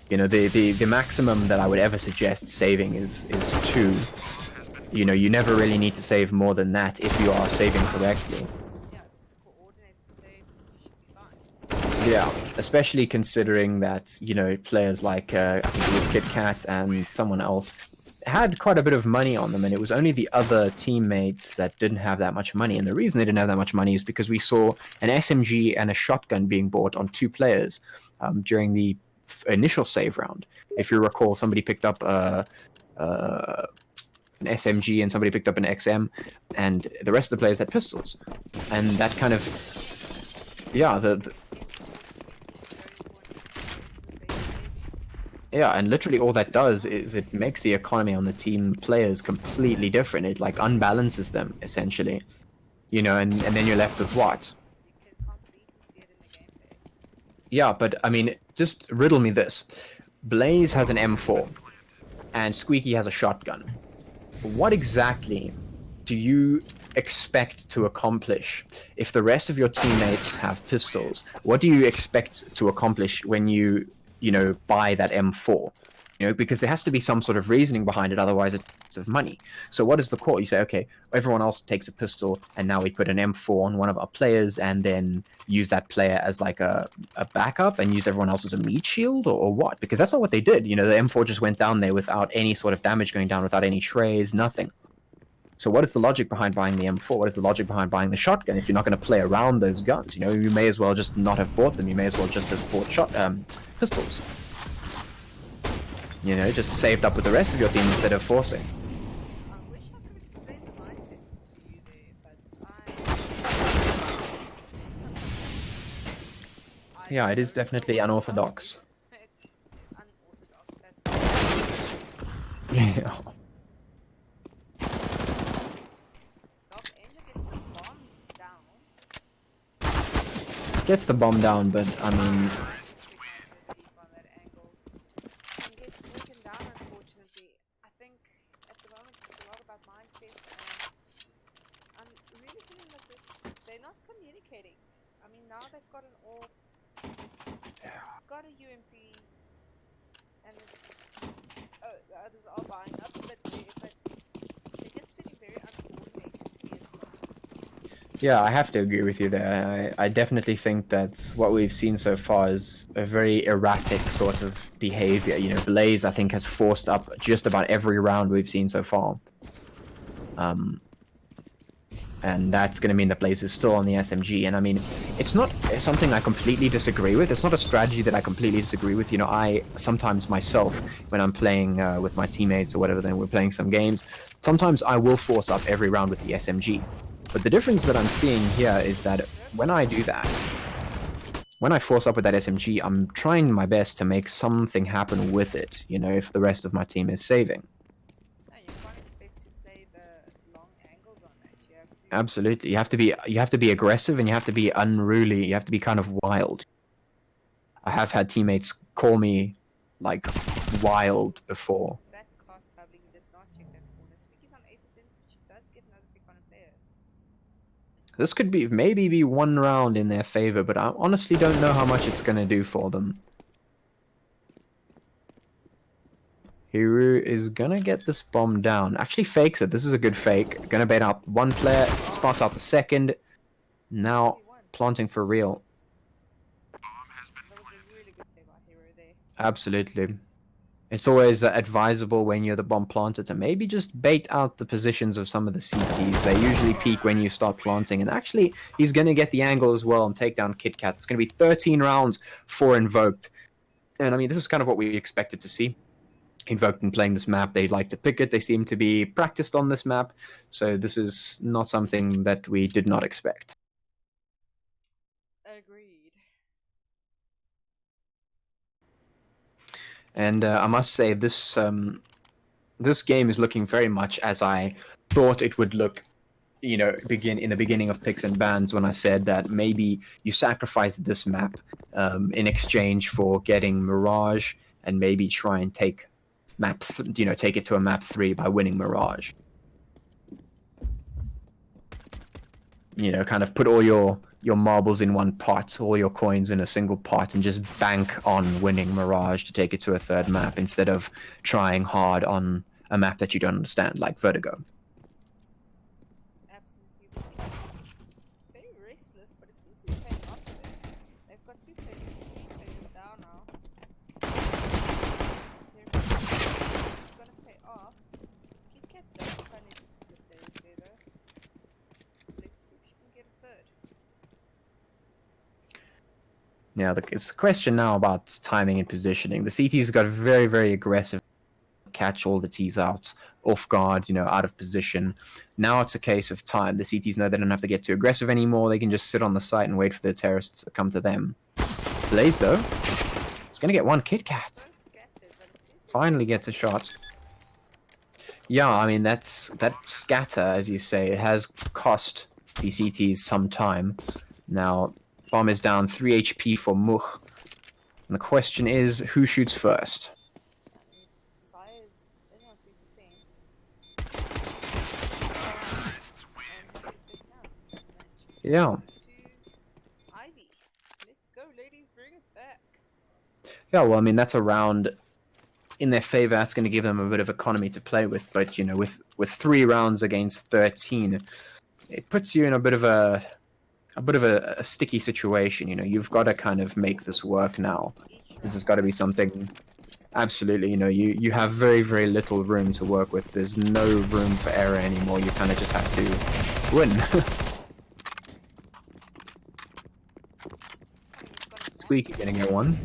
You know, the maximum that I would ever suggest saving is 2. You know, you never really need to save more than that if you are saving correctly. Yeah, if it's a coordinated save, you should be fine. Yeah, especially considering that, you know, players like, I think it was Kit Kat and someone else had quite a bit of money on them, and it was only the other teammates that didn't have that much money. And the reason they didn't have that much money is because we saw an SMG and a shotgun being bought on 2 players during the initial save round. If you recall, somebody picked up an SMG and somebody picked up an XM, and the rest of the players had pistols. And that kind of, yeah, yeah, and literally all that does is it makes the economy on the team players completely different. It like unbalances them essentially, you know, and then you're left with what? You can completely see it in the gameplay. Yeah, but I mean, just riddle me this: Blaze has an M4, and Squeaky has a shotgun. What exactly do you expect to accomplish if the rest of your teammates have pistols? What do you expect to accomplish when you know, buy that M4? You know, because there has to be some sort of reasoning behind it, otherwise it's of money. So what is the call? You say, okay, everyone else takes a pistol, and now we put an M4 on one of our players, and then use that player as like a backup, and use everyone else as a meat shield, or what? Because that's not what they did. You know, the M4 just went down there without any sort of damage going down, without any trays, nothing. So what is the logic behind buying the M4? What is the logic behind buying the shotgun if you're not going to play around those guns? You know, you may as well just not have bought them. You may as well just have bought pistols. You know, just saved up with the rest of your team instead of forcing. I wish I could explain the mindset to you there, but I Yeah, it is don't know definitely what to tell you. unorthodox. It's unorthodox. That's Yeah. Dog Angel gets the bomb down. Gets the bomb down, but I mean, Deep on that angle and gets taken down. Unfortunately, I think at the moment it's a lot about mindset, and I'm really feeling that they're not communicating. I mean, now they've got an AWP, got a UMP, and the others are buying up, but they're just feeling very uncoordinated to me at the moment. yeah, I have to agree with you there. I definitely think that what we've seen so far is a very erratic sort of behavior. You know, Blaze, I think, has forced up just about every round we've seen so far. And that's going to mean that Blaze is still on the SMG. And I mean, it's not something I completely disagree with. It's not a strategy that I completely disagree with. You know, I sometimes myself, when I'm playing with my teammates or whatever, then we're playing some games, sometimes I will force up every round with the SMG. But the difference that I'm seeing here is that when I do that, when I force up with that SMG, I'm trying my best to make something happen with it, you know, if the rest of my team is saving. And you can't expect to play the long angles on that. You have to. Absolutely. You have to be aggressive, and you have to be unruly. You have to be kind of wild. I have had teammates call me like wild before. That cost doubling, you did not check that corner. Squeaky's on 8%, but she does get another pick on a player. This could be maybe one round in their favor, but I honestly don't know how much it's going to do for them. Hiru is gonna get this bomb down. Actually fakes it. This is a good fake. Gonna bait out one player, spots out the second. Now 1v1. planting for real. That was a really good play by Hero there. Absolutely. It's always advisable when you're the bomb planter to maybe just bait out the positions of some of the CTs. They usually peak when you start planting. And actually, he's going to get the angle as well and take down Kit Kat. It's going to be 13 rounds for Invoked. And I mean, this is kind of what we expected to see. Invoked in playing this map, they like to pick it. They seem to be practiced on this map. So this is not something that we did not expect. Agreed. And I must say, this game is looking very much as I thought it would look, you know, in the beginning of Picks and Bans, when I said that maybe you sacrifice this map in exchange for getting Mirage, and maybe try and take take it to a map 3 by winning Mirage. You know, kind of put all your marbles in one pot, all your coins in a single pot, and just bank on winning Mirage to take it to a third map instead of trying hard on a map that you don't understand, like Vertigo. Absolutely. The scene is very restless, but it seems to be paying off there. They've got 2 phases down now. It's gonna pay off. Kit Kat does kind of the players there though. Let's see if she can get a third. Yeah, it's a question now about timing and positioning. The CTs got very, very aggressive, catch all the Ts out, off guard, you know, out of position. Now it's a case of time. The CTs know they don't have to get too aggressive anymore. They can just sit on the site and wait for the terrorists to come to them. Blaze, though, it's going to get one Kit Kat. So scattered, but it seems to Finally gets a shot. Yeah, I mean, that scatter, as you say, it has cost the CTs some time. Now, bomb is down 3 HP for Much. And the question is, who shoots first? Zaya's in on 3%. Yeah. Ivy. Let's go, ladies, bring it back. Yeah, well, I mean, that's a round in their favor. That's going to give them a bit of economy to play with. But, you know, with 3 rounds against 13, it puts you in a bit of a sticky situation. You know, you've got to kind of make this work now. This has got to be something. Absolutely, you know, you have very, very little room to work with. There's no room for error anymore. You kind of just have to win. Squeaky getting a 1.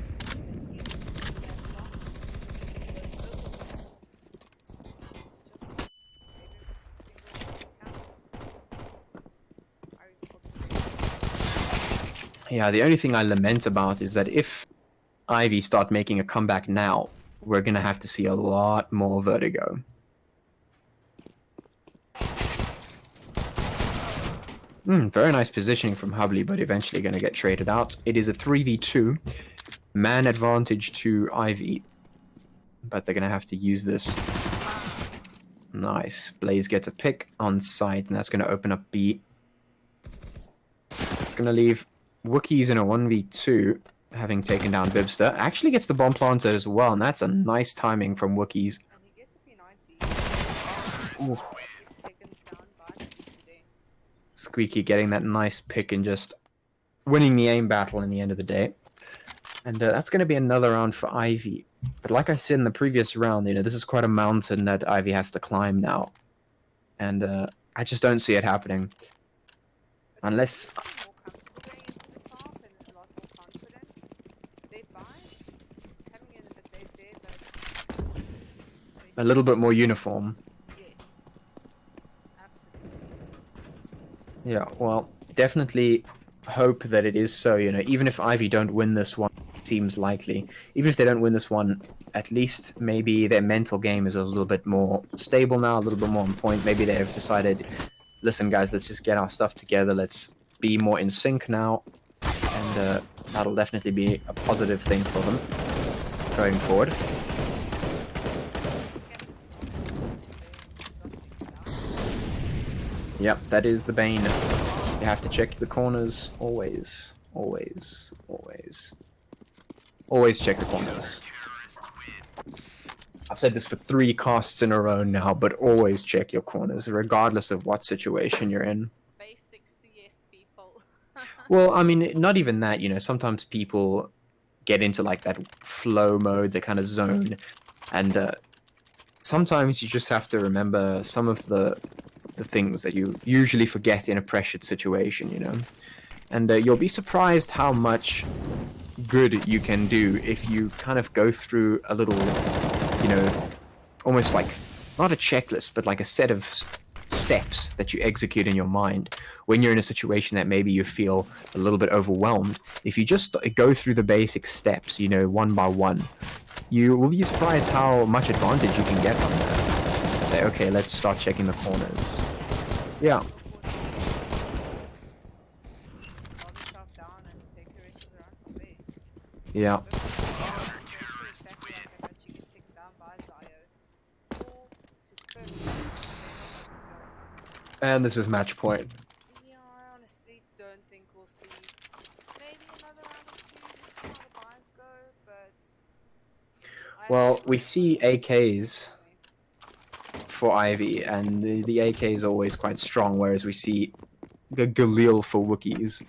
Yeah, the only thing I lament about is that if Ivy start making a comeback now, we're going to have to see a lot more Vertigo. Very nice positioning from Hubley, but eventually going to get traded out. It is a 3v2. Man advantage to Ivy. But they're going to have to use this. Nice. Blaze gets a pick on site, and that's going to open up B. It's going to leave Wookiees in a 1v2, having taken down Bibster. Actually gets the bomb planter as well, and that's a nice timing from Wookiees. And he gets the P90. Ooh. Gets taken down by Squeaky. Squeaky getting that nice pick and just winning the aim battle in the end of the day. And that's going to be another round for Ivy. But like I said in the previous round, you know, this is quite a mountain that Ivy has to climb now. And I just don't see it happening. Unless... a little bit more uniform. Yes. Absolutely. Yeah, well, definitely hope that it is so, you know, even if Ivy don't win this one, seems likely. Even if they don't win this one, at least maybe their mental game is a little bit more stable now, a little bit more on point. Maybe they've decided, listen guys, let's just get our stuff together, let's be more in sync now, and that'll definitely be a positive thing for them going forward. Yep, that is the bane. You have to check the corners, always, always, always. Always check the corners. I've said this for 3 casts in a row now, but always check your corners, regardless of what situation you're in. Basic CS people. Well, I mean, not even that, you know, sometimes people get into like that flow mode, the kind of zone, and sometimes you just have to remember some of the things that you usually forget in a pressured situation, you know. And you'll be surprised how much good you can do if you kind of go through a little, you know, almost like not a checklist, but like a set of steps that you execute in your mind when you're in a situation that maybe you feel a little bit overwhelmed. If you just go through the basic steps, you know, one by one, you will be surprised how much advantage you can get from that. Say, okay, let's start checking the corners. Yeah. Calm yourself down and take the rest of the round from there. Yeah. Situation exactly like that, but she gets taken down by Zio. 4 to 50. And this is match point. Yeah, I honestly don't think we'll see maybe another round or two. Let's see how the buys go, but Well, we see AKs me. for Ivy, and the AK is always quite strong, whereas we see Galil for Wookiees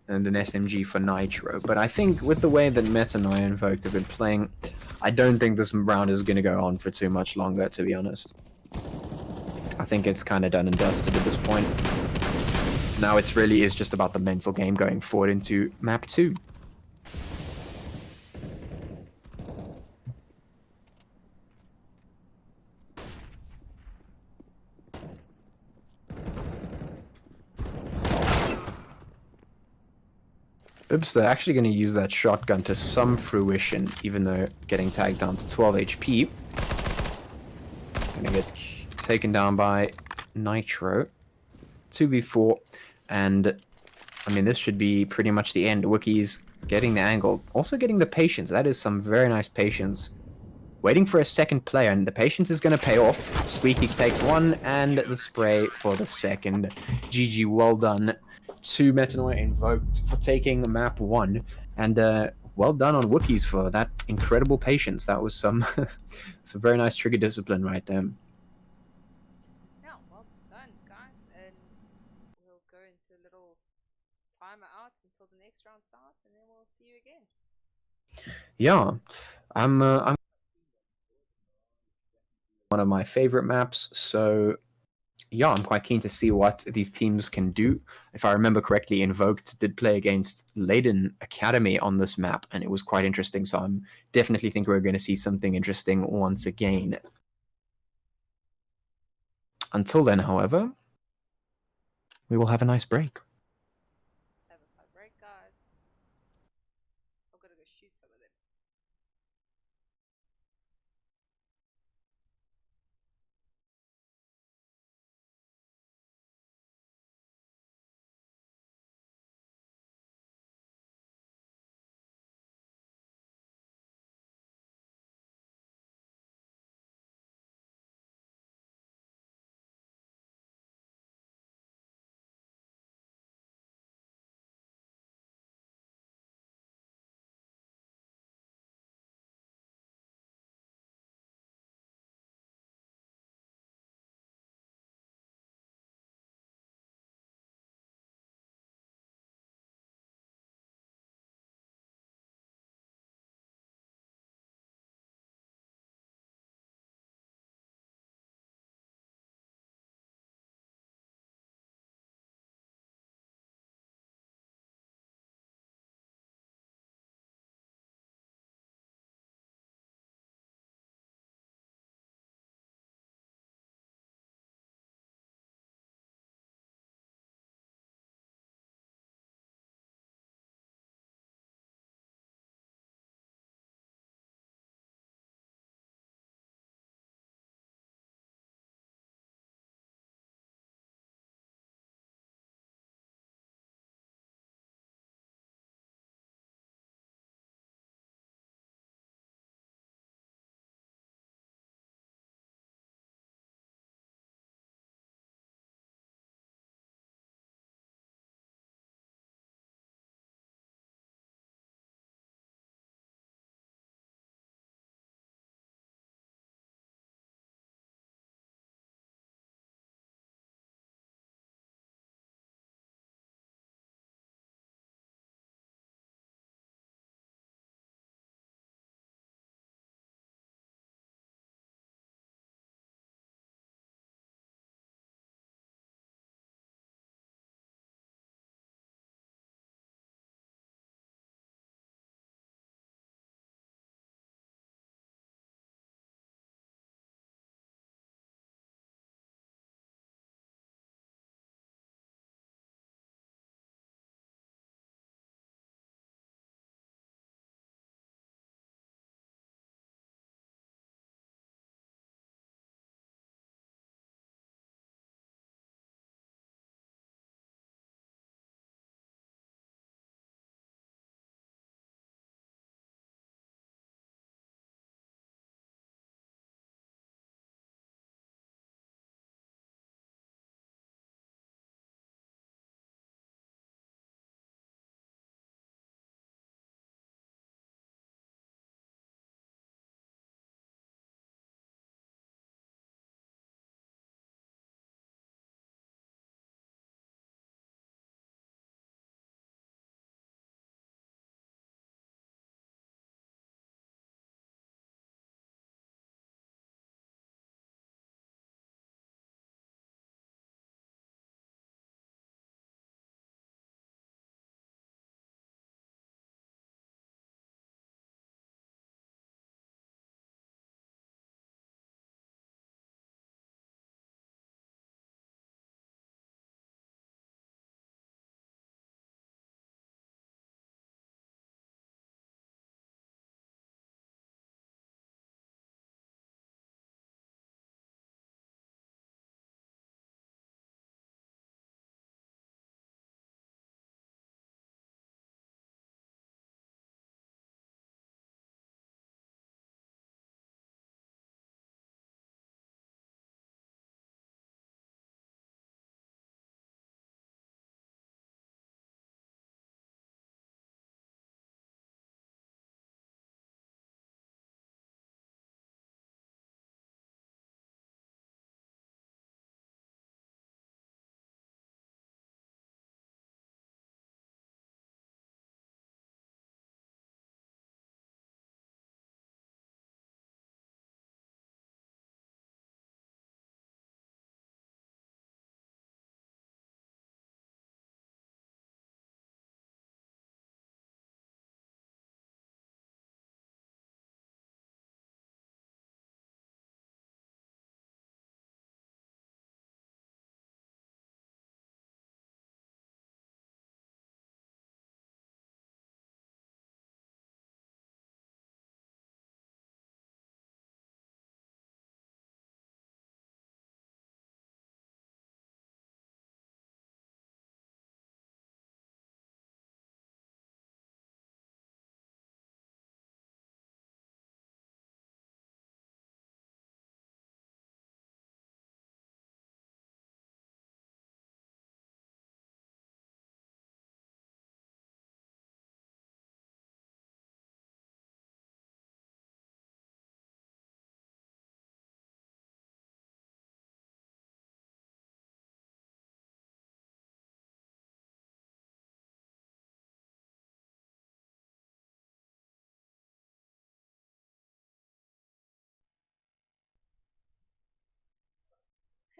and an SMG for Nitro. But I think with the way that Metanoia and Invoked have been playing, I don't think this round is going to go on for too much longer, to be honest. I think it's kind of done and dusted at this point. Now it's really is just about the mental game going forward into map 2. Oops, they're actually going to use that shotgun to some fruition, even though getting tagged down to 12 HP. Gonna get taken down by Nitro. 2v4, and I mean, this should be pretty much the end. Wookiees getting the angle, also getting the patience. That is some very nice patience. Waiting for a second player, and the patience is going to pay off. Squeaky takes one, and the spray for the second. GG, well done to Metanoia Invoked for taking map 1, and well done on Wookiees for that incredible patience. That was some very nice trigger discipline right there. Yeah, well done, guys, and we'll go into a little timer out until the next round starts, and then we'll see you again. Yeah, I'm one of my favorite maps, so yeah, I'm quite keen to see what these teams can do. If I remember correctly, Invoked did play against Leiden Academy on this map, and it was quite interesting. So I'm definitely think we're going to see something interesting once again. Until then, however, we will have a nice break. Have a fun break, guys. I'm gonna go shoot some of them.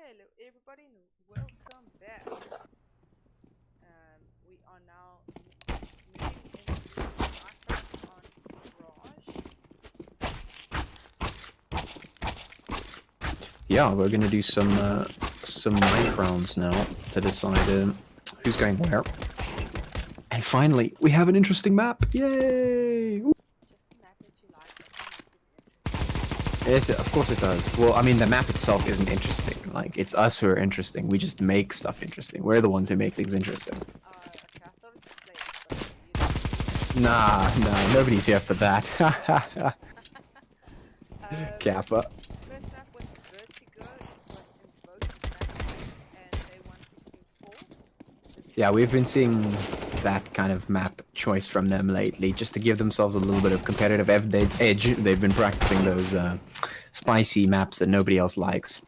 Hello everybody and welcome back. We are now moving into Minecraft on Mirage. Yeah, we're gonna do some knife rounds now to decide who's going where. And finally, we have an interesting map. Yay! Woo. Just a map that you like doesn't make it interesting. Yes, of course it does. Well, I mean, the map itself isn't interesting. Like, it's us who are interesting. We just make stuff interesting. We're the ones who make things interesting. Okay, I thought it's the place, so you Nah, nobody's here for that. Kappa. First map was Vertigo, it was Invoked map, and they won 16-4. Yeah, we've been seeing that kind of map choice from them lately, just to give themselves a little bit of competitive edge. They've been practicing those spicy maps that nobody else likes.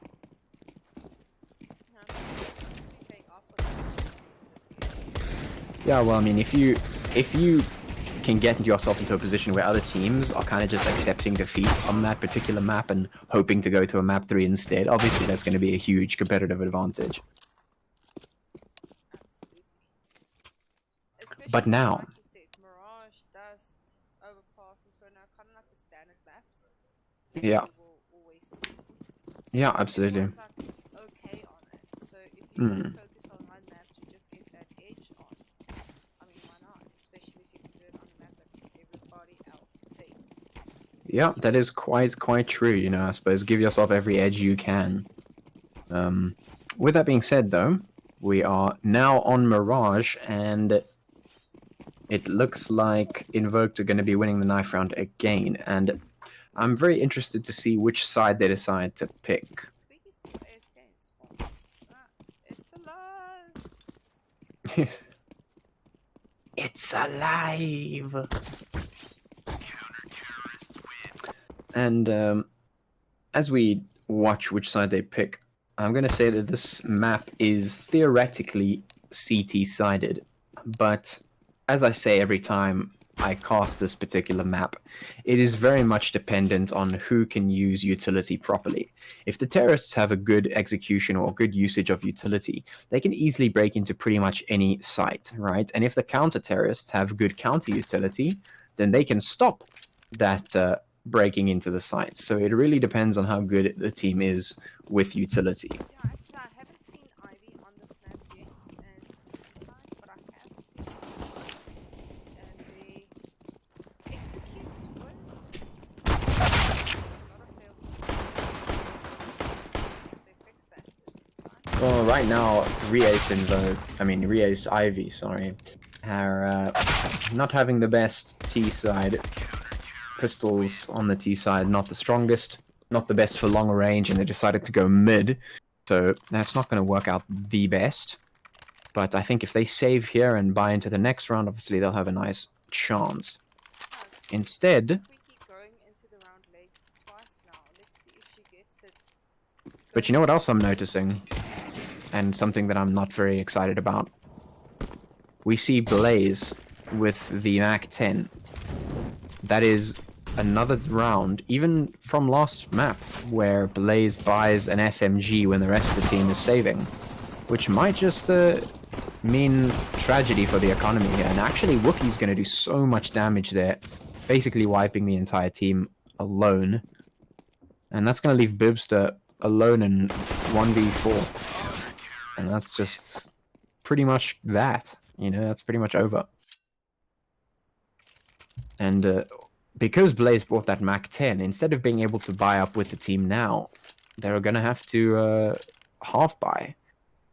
Yeah, well, I mean, if you can get yourself into a position where other teams are kind of just accepting defeat on that particular map and hoping to go to a map 3 instead, obviously that's going to be a huge competitive advantage. Absolutely. Especially But now, like you said, Mirage, Dust, Overpass, Inferno, kind of like the standard maps. yeah, You will always see. yeah, absolutely. Everyone's like okay on it. So if you can focus on one map to just get that edge on, I mean, why not? Especially if you can do it on a map that everybody else hates. Yeah, that is quite true, you know, I suppose. Give yourself every edge you can. With that being said, though, we are now on Mirage, and it looks like Invoked are going to be winning the knife round again, and I'm very interested to see which side they decide to pick. Squeaky's still AFK in spawn. It's alive! It's alive! And as we watch which side they pick, I'm going to say that this map is theoretically CT-sided, but as I say every time I cast this particular map, it is very much dependent on who can use utility properly. If the terrorists have a good execution or good usage of utility, they can easily break into pretty much any site, right? And if the counter-terrorists have good counter-utility, then they can stop that breaking into the sites. So it really depends on how good the team is with utility. Yeah, actually, I haven't seen Ivy on this map yet as the side, but I have seen it. And they execute good. A lot of failed. They fix that in time. Well, right now, Ria's Ivy, sorry, are not having the best T side. Pistols on the T side, not the strongest, not the best for long range, and they decided to go mid. So that's not going to work out the best. But I think if they save here and buy into the next round, obviously they'll have a nice chance. Instead, Squeaky going into the round late twice now. Let's see if she gets it. but you know what else I'm noticing? And something that I'm not very excited about. We see Blaze with the MAC-10. That is another round, even from last map, where Blaze buys an SMG when the rest of the team is saving, which might just mean tragedy for the economy here. And actually, Wookiee's going to do so much damage there, basically wiping the entire team alone. And that's going to leave Bibster alone in 1v4. And that's just pretty much that. You know, that's pretty much over. And because Blaze bought that MAC-10, instead of being able to buy up with the team now, they're going to have to half buy,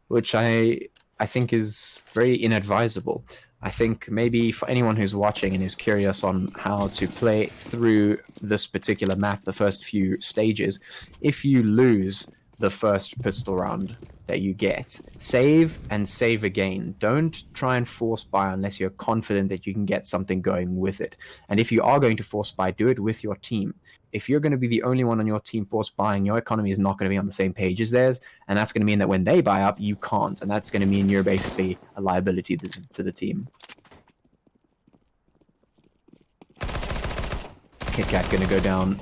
which I think is very inadvisable. I think maybe for anyone who's watching and is curious on how to play through this particular map, the first few stages, if you lose the first pistol round that you get, save and save again. Don't try and force buy unless you're confident that you can get something going with it. And if you are going to force buy, do it with your team. If you're going to be the only one on your team force buying, your economy is not going to be on the same page as theirs, and that's going to mean that when they buy up, you can't, and that's going to mean you're basically a liability to the team. Kit Kat going to go down.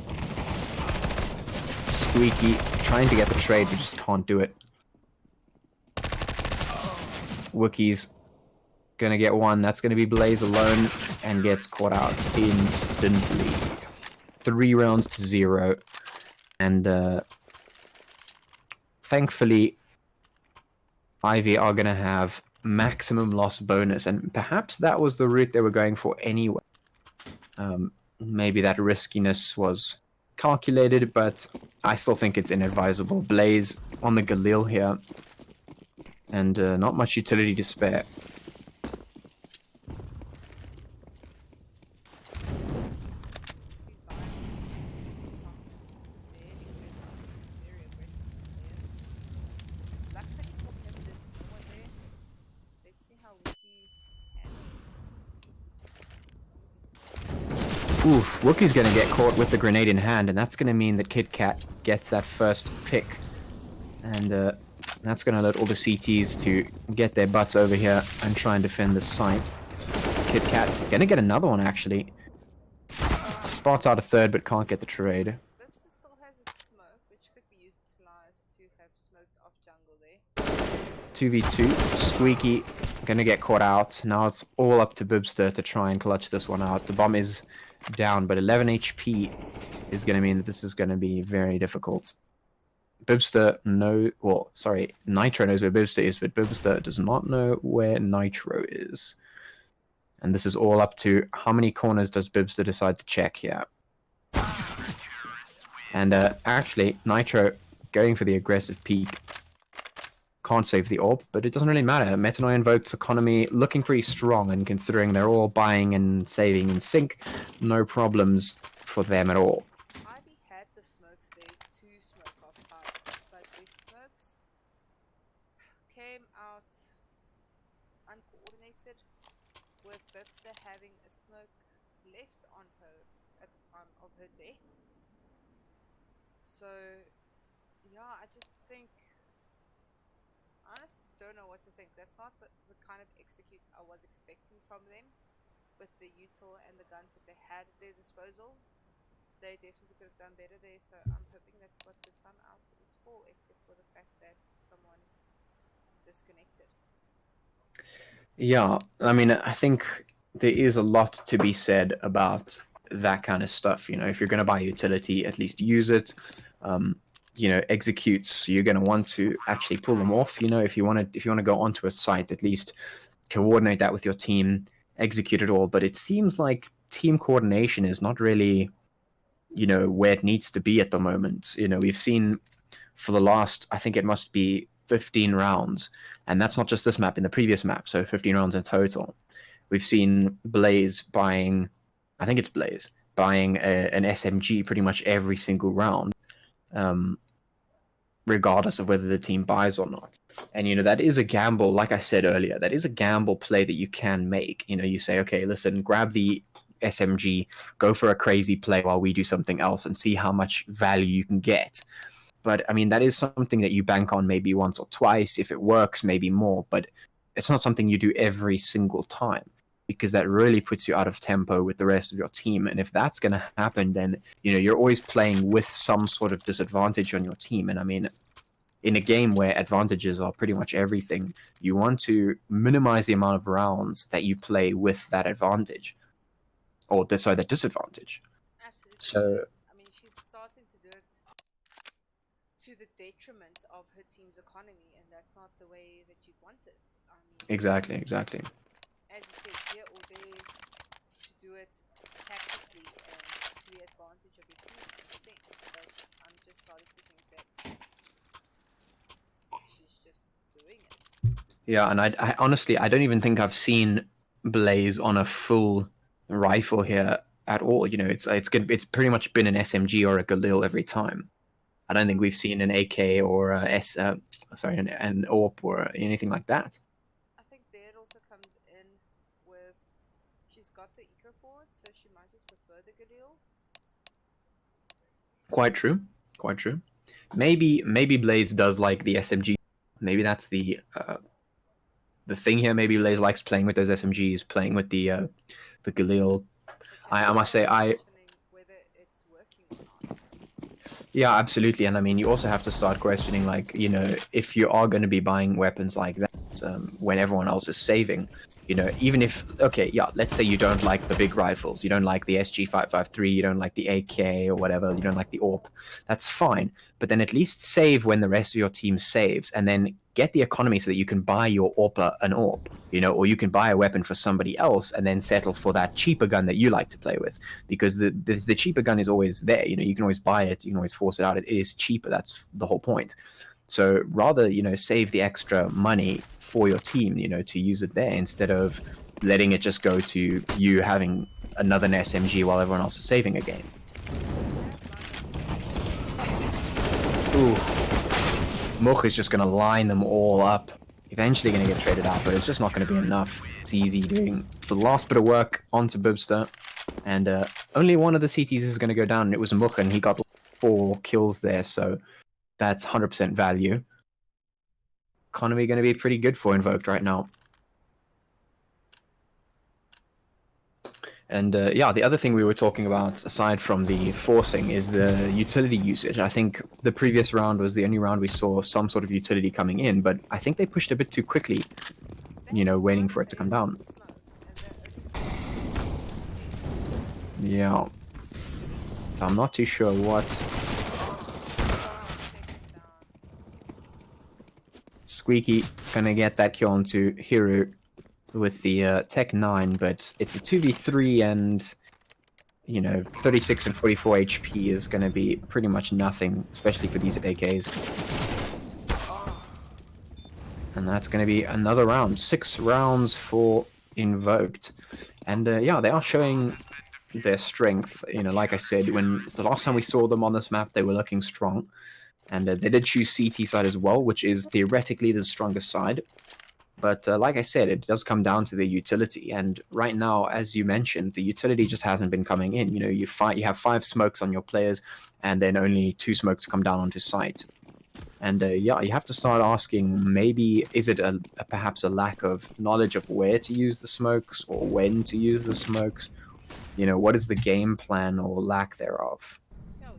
Squeaky trying to get the trade, but just can't do it. Wookiee's gonna get one. That's gonna be Blaze alone and gets caught out instantly. 3 rounds to 0. And thankfully, Ivy are gonna have maximum loss bonus, and perhaps that was the route they were going for anyway. Maybe that riskiness was calculated, but I still think it's inadvisable. Blaze on the Galil here, and not much utility to spare. Oof, Wookiee's gonna get caught with the grenade in hand, and that's gonna mean that Kit Kat gets that first pick. And that's gonna let all the CTs to get their butts over here and try and defend the site. Kit Kat's gonna get another one, actually. Spots out a third, but can't get the trade. Lipster still has a smoke, which could be utilized to have smoked off jungle there. 2v2, Squeaky gonna get caught out. Now it's all up to Bibster to try and clutch this one out. The bomb is down, but 11 HP is gonna mean that this is gonna be very difficult. Bibster Nitro knows where Bibster is, but Bibster does not know where Nitro is. And this is all up to how many corners does Bibster decide to check here. And actually, Nitro going for the aggressive peek. Can't save the orb, but it doesn't really matter. Metanoia Invoked's economy looking pretty strong, and considering they're all buying and saving in sync, no problems for them at all. Ivy had the smokes there to smoke off sides, but the smokes came out uncoordinated, with Bibster having a smoke left on her at the time of her death. So, yeah, I just think, I honestly don't know what to think. That's not the kind of execute I was expecting from them with the util and the guns that they had at their disposal. They definitely could have done better there, so I'm hoping that's what the timeout is for, except for the fact that someone disconnected. Yeah, I mean, I think there is a lot to be said about that kind of stuff. You know, if you're going to buy utility, at least use it. You know, executes, you're going to want to actually pull them off. You know, if you want to go onto a site, at least coordinate that with your team, execute it all. But it seems like team coordination is not really, you know, where it needs to be at the moment. You know, we've seen for the last, I think it must be 15 rounds, and that's not just this map, in the previous map, so 15 rounds in total. We've seen Blaze buying, I think it's Blaze, buying an SMG pretty much every single round, regardless of whether the team buys or not. And, you know, that is a gamble, like I said earlier, that is a gamble play that you can make. You know, you say, okay, listen, grab the SMG, go for a crazy play while we do something else and see how much value you can get. But, I mean, that is something that you bank on maybe once or twice. If it works, maybe more. But it's not something you do every single time, because that really puts you out of tempo with the rest of your team. And if that's going to happen, then, you know, you're always playing with some sort of disadvantage on your team. And I mean, in a game where advantages are pretty much everything, you want to minimize the amount of rounds that you play with that advantage, or that disadvantage. Absolutely. So, I mean, she's starting to do it to the detriment of her team's economy, and that's not the way that you'd want it. I mean, exactly. as you said, here or there, to do it tactically and to the advantage of your team makes sense, but I'm just starting to think that she's just doing it. Yeah, and I honestly, I don't even think I've seen Blaze on a full rifle here at all. You know, it's pretty much been an SMG or a Galil every time. I don't think we've seen an AK or an AWP or anything like that. I think there it also comes in with, she's got the eco forward, so she might just prefer the Galil. Quite true. Maybe Blaze does like the SMG. Maybe that's the thing here. Maybe Blaze likes playing with those SMGs, playing with the Galil. I must say, whether it's working or not. Yeah, absolutely. And I mean, you also have to start questioning, like, you know, if you are going to be buying weapons like that, when everyone else is saving. Even if, okay, yeah, let's say you don't like the big rifles, you don't like the SG553, you don't like the AK or whatever, you don't like the AWP, that's fine. But then at least save when the rest of your team saves, and then get the economy so that you can buy your AWP an AWP, or you can buy a weapon for somebody else and then settle for that cheaper gun that you like to play with. Because the cheaper gun is always there, you can always buy it, you can always force it out. It is cheaper, that's the whole point. So rather, save the extra money for your team, to use it there instead of letting it just go to you having another SMG while everyone else is saving a game. Ooh. Much is just going to line them all up. Eventually going to get traded out, but it's just not going to be enough. It's easy doing the last bit of work onto Bibster. And only one of the CTs is going to go down, and it was Much, and he got 4 kills there, so that's 100% value. Economy going to be pretty good for Invoked right now. And yeah, the other thing we were talking about, aside from the forcing, is the utility usage. I think the previous round was the only round we saw some sort of utility coming in, but I think they pushed a bit too quickly, waiting for it to come down. Yeah. So I'm not too sure what... Squeaky gonna get that kill onto Hero with the Tech 9, but it's a 2v3 and, 36 and 44 HP is gonna be pretty much nothing, especially for these AKs. And that's gonna be another round. 6 rounds for Invoked. And yeah, they are showing their strength. Like I said, when the last time we saw them on this map, they were looking strong. And they did choose CT side as well, which is theoretically the strongest side. But like I said, it does come down to the utility. And right now, as you mentioned, the utility just hasn't been coming in. You have 5 smokes on your players, and then only 2 smokes come down onto site. And yeah, you have to start asking, maybe is it perhaps a lack of knowledge of where to use the smokes or when to use the smokes? What is the game plan or lack thereof?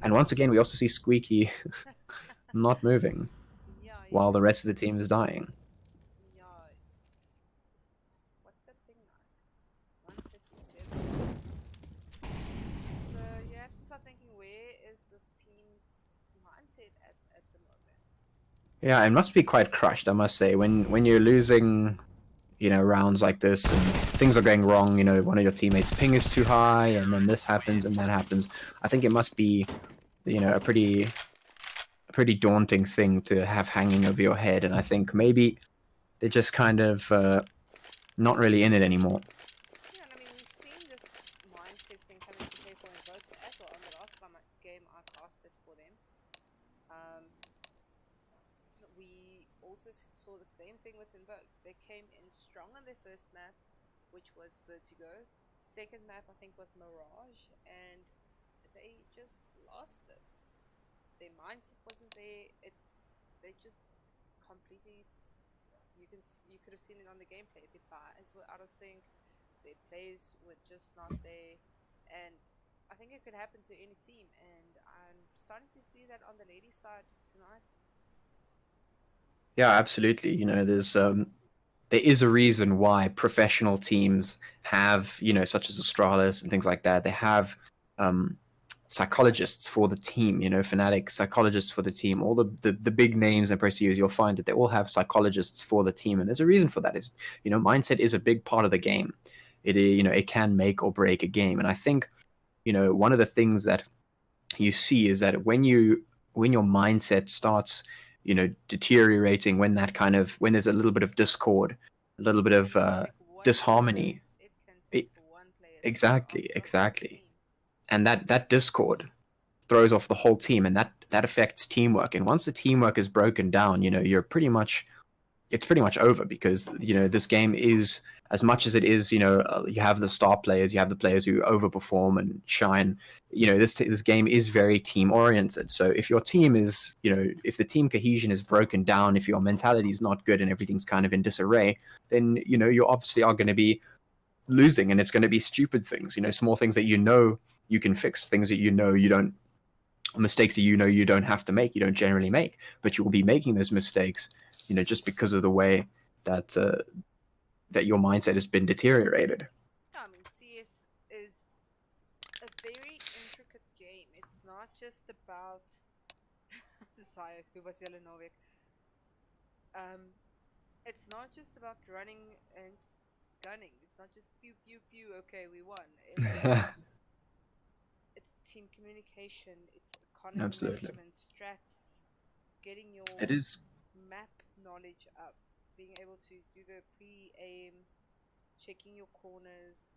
And once again, we also see Squeaky not moving while the rest of the team is dying. Yeah. What's that thing like? 157. So you have to start thinking, where is this team's mindset at the moment? Yeah, it must be quite crushed, I must say. When you're losing, rounds like this and things are going wrong, one of your teammates' ping is too high, and then this happens and that happens. I think it must be, a pretty daunting thing to have hanging over your head, and I think maybe they're just kind of not really in it anymore. Yeah, and I mean, we've seen this mindset thing coming to play for Invoked as well. On the last game I casted for them, we also saw the same thing with Invoked. They came in strong on their first map, which was Vertigo. Second map, I think, was Mirage, and they just lost it. Their mindset wasn't there. They just completely. You could have seen it on the gameplay. Their buys were out of sync. Their plays were just not there, and I think it could happen to any team. And I'm starting to see that on the ladies' side tonight. Yeah, absolutely. There is a reason why professional teams have, such as Astralis and things like that. They have psychologists for the team, Fnatic psychologists for the team. All the big names and pursuers, you'll find that they all have psychologists for the team, and there's a reason for that. Is mindset is a big part of the game. It can make or break a game, and I think one of the things that you see is that when your mindset starts deteriorating, when there's a little bit of discord, a little bit of disharmony. It can take one player. Exactly. And that discord throws off the whole team, and that affects teamwork. And once the teamwork is broken down, it's pretty much over, because this game is, as much as it is, you have the star players, you have the players who overperform and shine. This game is very team oriented. So if your team is, if the team cohesion is broken down, if your mentality is not good and everything's kind of in disarray, then you obviously are going to be losing, and it's going to be stupid things, small things that you can fix, things that you don't, mistakes that you don't have to make, you don't generally make, but you will be making those mistakes, just because of the way that that your mindset has been deteriorated. Yeah, I mean, CS is a very intricate game. It's not just about Zaya, who was Jelenovic. It's not just about running and gunning. It's not just pew pew pew. Okay, we won. It's team communication. It's economy Absolutely. management, strats, getting your It is. map knowledge up, being able to do the pre-aim, checking your corners.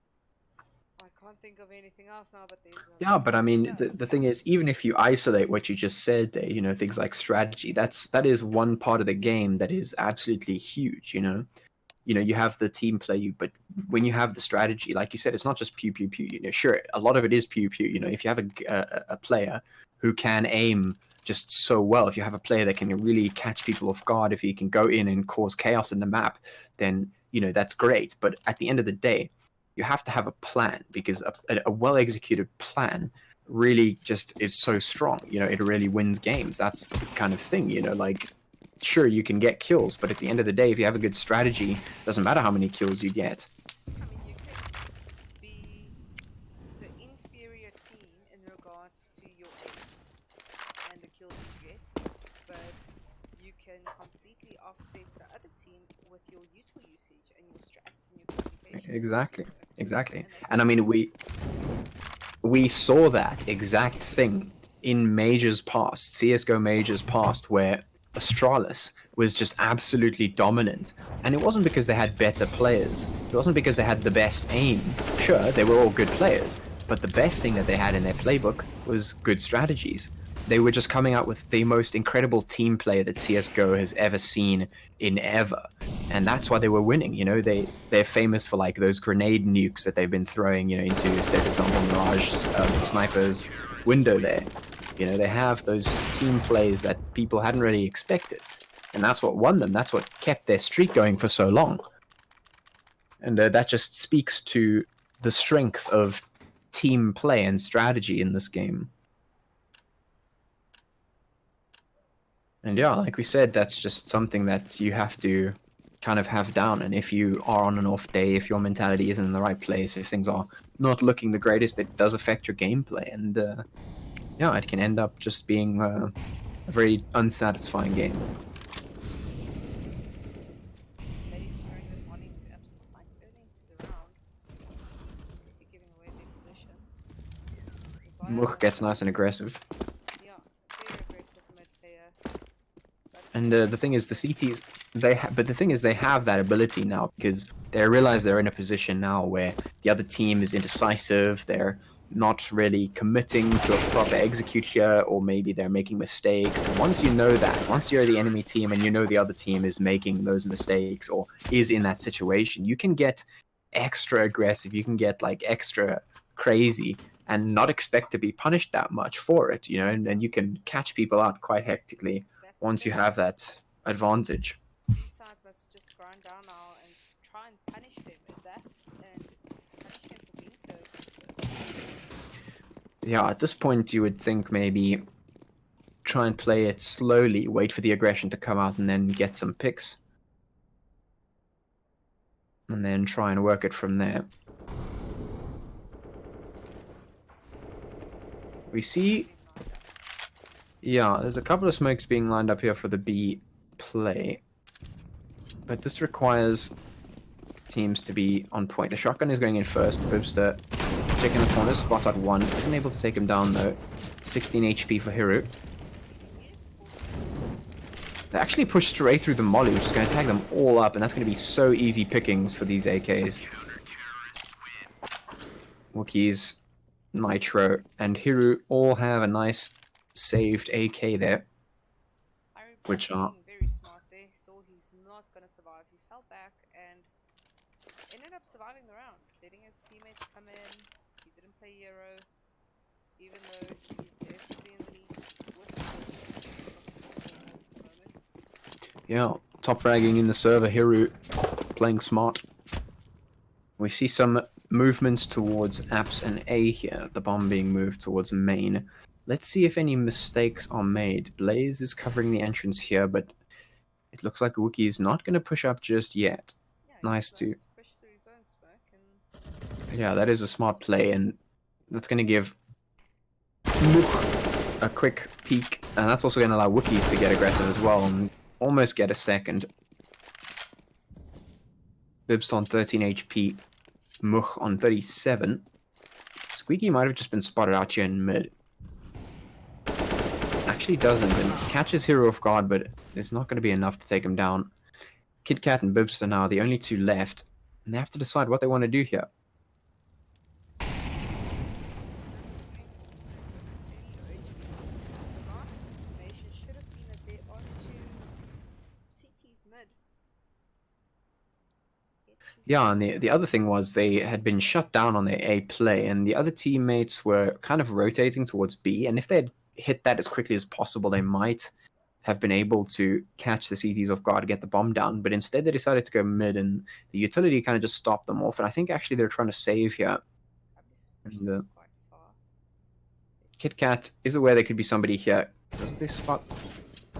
I can't think of anything else now, but there's a Yeah, lot but I of mean, stuff. the thing is, even if you isolate what you just said there, things like strategy, that is one part of the game that is absolutely huge. You have the team play, but when you have the strategy, like you said, it's not just pew pew pew. Sure, a lot of it is pew pew. If you have a player who can aim just so well, if you have a player that can really catch people off guard, if he can go in and cause chaos in the map, then that's great. But at the end of the day, you have to have a plan, because a well executed plan really just is so strong. It really wins games. That's the kind of thing. Like, sure, you can get kills, but at the end of the day, if you have a good strategy, doesn't matter how many kills you get. I mean, you can be the inferior team in regards to your aim and the kills you get, but you can completely offset the other team with your util usage and your strats and your communication. Exactly. And I mean, we saw that exact thing in Majors past, CSGO Majors past, where Astralis was just absolutely dominant. And it wasn't because they had better players. It wasn't because they had the best aim. Sure, they were all good players, but the best thing that they had in their playbook was good strategies. They were just coming out with the most incredible team play that CSGO has ever seen in ever. And that's why they were winning. They're famous for like those grenade nukes that they've been throwing, into, say, for example, Mirage Sniper's window there. They have those team plays that people hadn't really expected. And that's what won them. That's what kept their streak going for so long. And that just speaks to the strength of team play and strategy in this game. And yeah, like we said, that's just something that you have to kind of have down. And if you are on an off day, if your mentality isn't in the right place, if things are not looking the greatest, it does affect your gameplay. And yeah, it can end up just being a very unsatisfying game. Ladies throwing the money to absolute like early into the round, completely giving away their position. Mook gets nice and aggressive. Yeah, very aggressive mid player. And the thing is, the CTs, but the thing is, they have that ability now, because they realize they're in a position now where the other team is indecisive. They're not really committing to a proper execute here, or maybe they're making mistakes. And once you know that, once you're the enemy team and you know the other team is making those mistakes or is in that situation, you can get extra aggressive. You can get like extra crazy and not expect to be punished that much for it, and you can catch people out quite hectically once you have that advantage. T-side must just grind down now and try and punish them, adapt and punish them for being so aggressive. Yeah, at this point you would think maybe try and play it slowly, wait for the aggression to come out and then get some picks. And then try and work it from there. We see... Yeah, there's a couple of smokes being lined up here for the B play. But this requires teams to be on point. The shotgun is going in first. Bibster checking the corners, spots out one. Isn't able to take him down though. 16 HP for Hiru. They actually push straight through the molly, which is going to tag them all up, and that's going to be so easy pickings for these AKs. Wookiees, Nitro, and Hiru all have a nice saved AK there. Which are... very smart there. Saw he's not going to survive. He fell back and ended up surviving the round, letting his teammates come in. He didn't play Hero, even though he's definitely in the lead with the moment. Yeah, top fragging in the server, Hiru playing smart. We see some movements towards apps and A here, the bomb being moved towards main. Let's see if any mistakes are made. Blaze is covering the entrance here, but it looks like Wookie is not going to push up just yet. Yeah, Nice he's like too. to push through his own smoke and Yeah, that is a smart play, and that's going to give Mook a quick peek, and that's also going to allow Wookiees to get aggressive as well and almost get a second. Bibst on 13 HP, Mook on 37. Squeaky might have just been spotted out here in mid. Actually doesn't, and catches Hero off guard, but it's not going to be enough to take him down. Kit Kat and Bibster now are the only two left, and they have to decide what they want to do here. the last information should have been that there are two CTs mid. Yeah, and the other thing was they had been shut down on their A play, and the other teammates were kind of rotating towards B, and if they had hit that as quickly as possible, they might have been able to catch the CTs off guard, get the bomb down, but instead they decided to go mid, and the utility kind of just stopped them off, and I think actually they're trying to save here. And quite far. Kit Kat is aware there could be somebody here. Does this spot?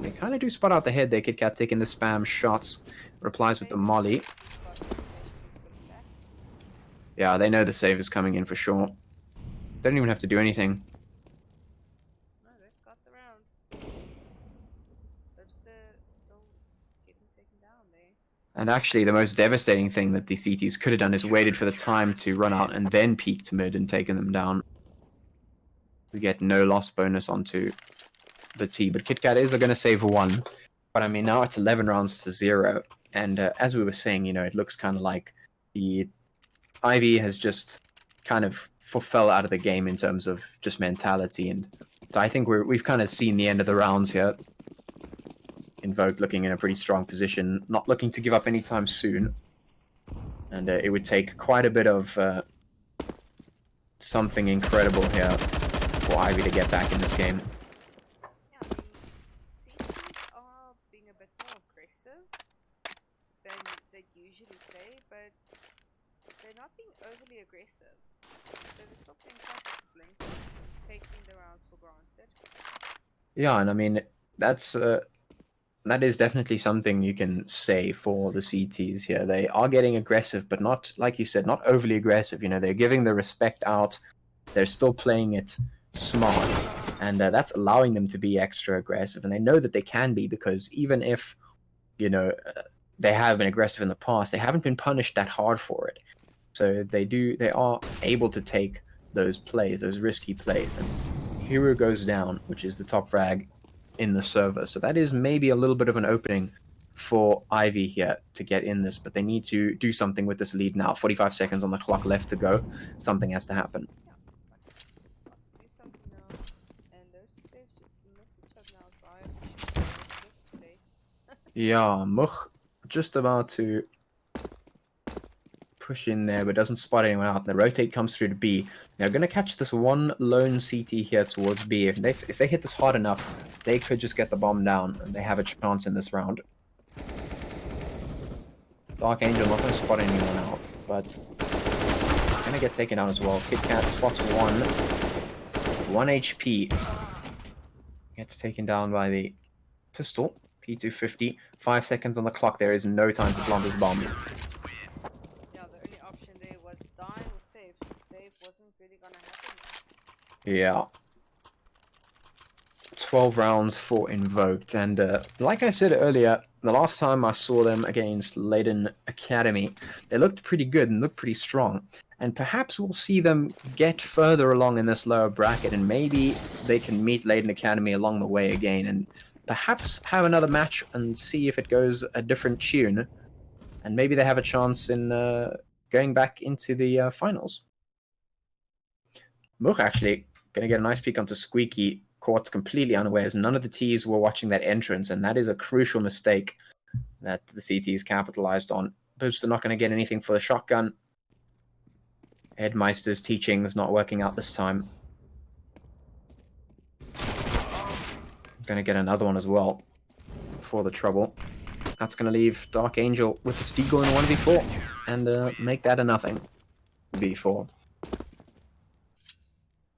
They kind of do spot out the head there. Kit Kat taking the spam shots, replies with the molly. Yeah, they know the save is coming in for sure. They don't even have to do anything. No, they've got the round. Webster still getting taken down there. And actually, the most devastating thing that the CTs could have done is waited for the time to run out and then peeked mid and taken them down. To get no loss bonus onto the T. But Kit Kat is going to save one. But I mean, now it's 11 rounds to 0. And as we were saying, you know, it looks kind of like the Ivy has just kind of fell out of the game in terms of just mentality. And so I think we've kind of seen the end of the rounds here. Invoked looking in a pretty strong position, not looking to give up anytime soon. And it would take quite a bit of something incredible here for Ivy to get back in this game. Yeah, I mean, CTs are being a bit more aggressive than they usually play, but they're not being overly aggressive. So they're still playing quite disciplined and taking the rounds for granted. Yeah, and I mean, that is definitely something you can say for the CTs here. They are getting aggressive, but not, like you said, not overly aggressive. You know, they're giving the respect out. They're still playing it smart, and that's allowing them to be extra aggressive. And they know that they can be, because even if, you know, they have been aggressive in the past, they haven't been punished that hard for it. So they are able to take those plays, those risky plays. And Hero goes down, which is the top frag in the server. So that is maybe a little bit of an opening for Ivy here to get in this, but they need to do something with this lead now. 45 seconds on the clock left to go. Something has to happen. Yeah, like just got to do something now. And those two players just miss each other now, so I appreciate it. Just too late. Yeah, Much just about to push in there, but doesn't spot anyone out. The rotate comes through to B. They're going to catch this one lone CT here towards B. If they hit this hard enough, they could just get the bomb down, and they have a chance in this round. Dark Angel not going to spot anyone out, but going to get taken down as well. Kit Kat spots one. 1 HP. Gets taken down by the pistol. P250. 5 seconds on the clock. There is no time to plant this bomb. Yeah, the only option there was die or save. Save wasn't really gonna happen. Yeah. 12 rounds for Invoked, and like I said earlier, the last time I saw them against Leiden Academy, they looked pretty good and looked pretty strong, and perhaps we'll see them get further along in this lower bracket, and maybe they can meet Leiden Academy along the way again, and perhaps have another match and see if it goes a different tune, and maybe they have a chance in going back into the finals. Mook actually going to get a nice peek onto Squeaky, caught completely unawares. None of the Ts were watching that entrance, and that is a crucial mistake that the CTs capitalized on. Booster not going to get anything for the shotgun. Headmeister's teaching is not working out this time. Going to get another one as well for the trouble. That's going to leave Dark Angel with his Deagle in 1v4 and make that a nothing. V4.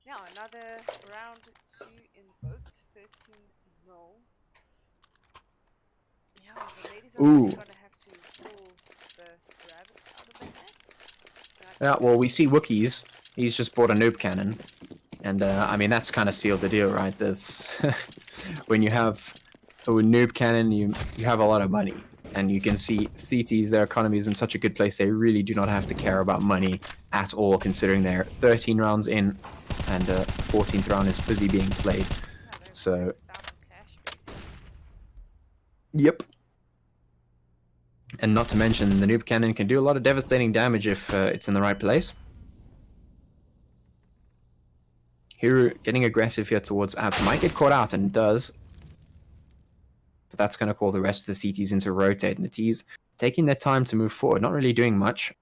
Yeah, another round to Invoked, 13-0. Yeah, the He's already Ooh. gonna have to pull the rabbit out of the hat. Yeah, well, we see Wookiees. He's just bought a noob cannon. And, I mean, that's kind of sealed the deal, right? This, when you have a noob cannon, you have a lot of money. And you can see CT's, their economy is in such a good place, they really do not have to care about money at all, considering they're 13 rounds in, and 14th round is busy being played. Yeah, they're So, maxed out on cash, basically. yep. And not to mention, the noob cannon can do a lot of devastating damage if it's in the right place. Hero getting aggressive here towards Abs might get caught out, and does. But that's going to call the rest of the CTs into rotate, and the Ts taking their time to move forward, not really doing much.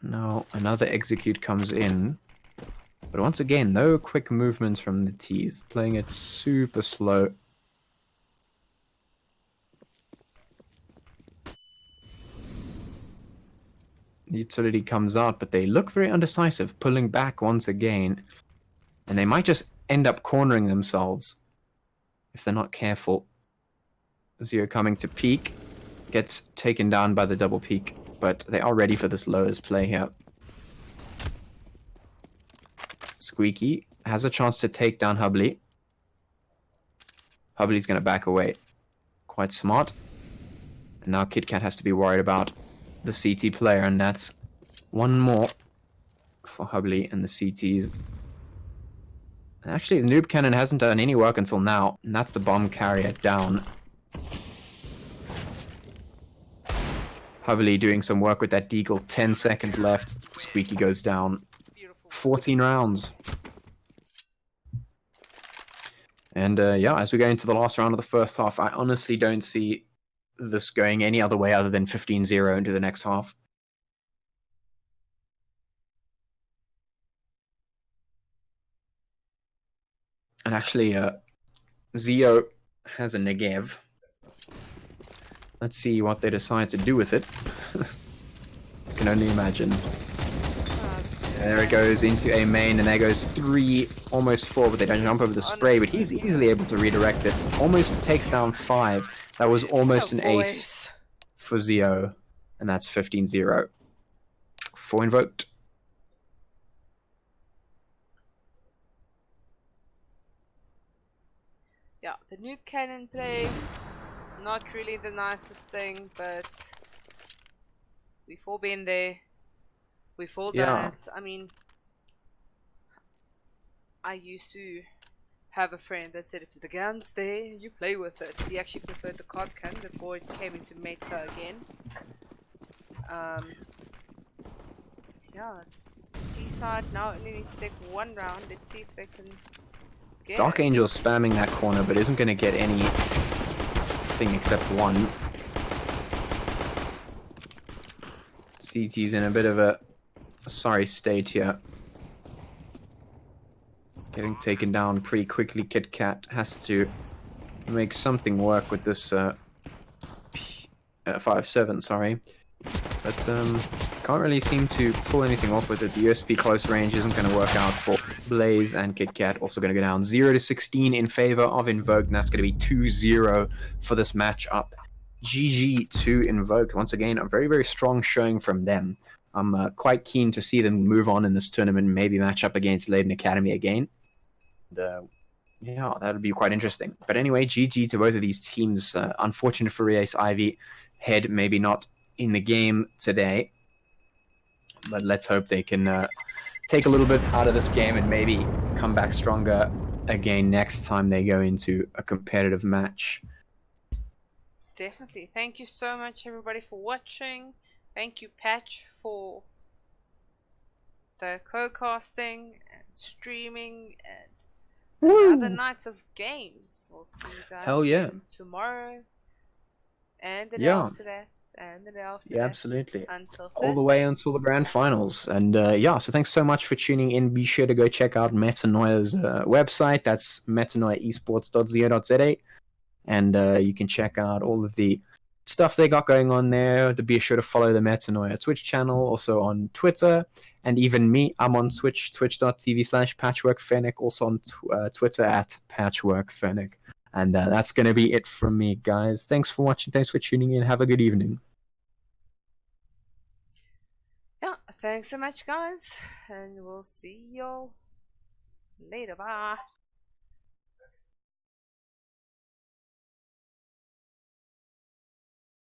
Now another execute comes in. But once again, no quick movements from the Ts, playing it super slow. Utility comes out, but they look very undecisive, pulling back once again. And they might just end up cornering themselves if they're not careful. Zero coming to peek, gets taken down by the double peek, but they are ready for this lowers play here. Squeaky has a chance to take down Hubley. Hubley's going to back away. Quite smart. And now KitKat has to be worried about the CT player, and that's one more for Hubley and the CTs. Actually, the noob cannon hasn't done any work until now, and that's the bomb carrier down. Hubley doing some work with that deagle. 10 seconds left. Squeaky goes down. Beautiful. 14 rounds. And yeah, as we go into the last round of the first half, I honestly don't see this going any other way other than 15-0 into the next half. And actually, Zio has a Negev. Let's see what they decide to do with it. I can only imagine. There it goes into a main, and there goes 3, almost 4, but they don't jump over the spray, but he's easily able to redirect it. Almost takes down 5. That was almost an ace for Zio, and that's 15-0 for Invoked. Yeah, the noob cannon play, not really the nicest thing, but we've all been there. We've all done it. I mean, I used to have a friend that said if the gun's there, you play with it. He actually preferred the card gun before it came into meta again. Yeah, it's the T side now only need to take 1 round. Let's see if they can get Dark it. Angel spamming that corner, but isn't going to get anything except 1. CT's in a bit of a sorry state here. Getting taken down pretty quickly. KitKat has to make something work with this 5-7, sorry. But can't really seem to pull anything off with it. The USP close range isn't going to work out for Blaze, and KitKat also going to go down 0-16 in favor of Invoked, and that's going to be 2-0 for this matchup. GG to Invoked. Once again, a very, very strong showing from them. I'm quite keen to see them move on in this tournament, maybe match up against Leiden Academy again. And, yeah, that would be quite interesting. But anyway, GG to both of these teams. Unfortunate for Reace Ivy. Head maybe not in the game today. But let's hope they can take a little bit out of this game and maybe come back stronger again next time they go into a competitive match. Definitely. Thank you so much, everybody, for watching. Thank you, Patch, for the co-casting and streaming and other nights of games. We'll see you guys again tomorrow and the day after that and the day after that. Absolutely. Until all the way until the grand finals. And yeah, so thanks so much for tuning in. Be sure to go check out Metanoia's website. That's metanoiaesports.co.za. And you can check out all of the stuff they got going on there. To be sure to follow the Metanoia Twitch channel, also on Twitter. And even me, I'm on Twitch, twitch.tv/patchworkfennec, also on Twitter at patchworkfennec. And that's going to be it from me, guys. Thanks for watching. Thanks for tuning in. Have a good evening. Yeah, thanks so much, guys, and we'll see y'all later. Bye.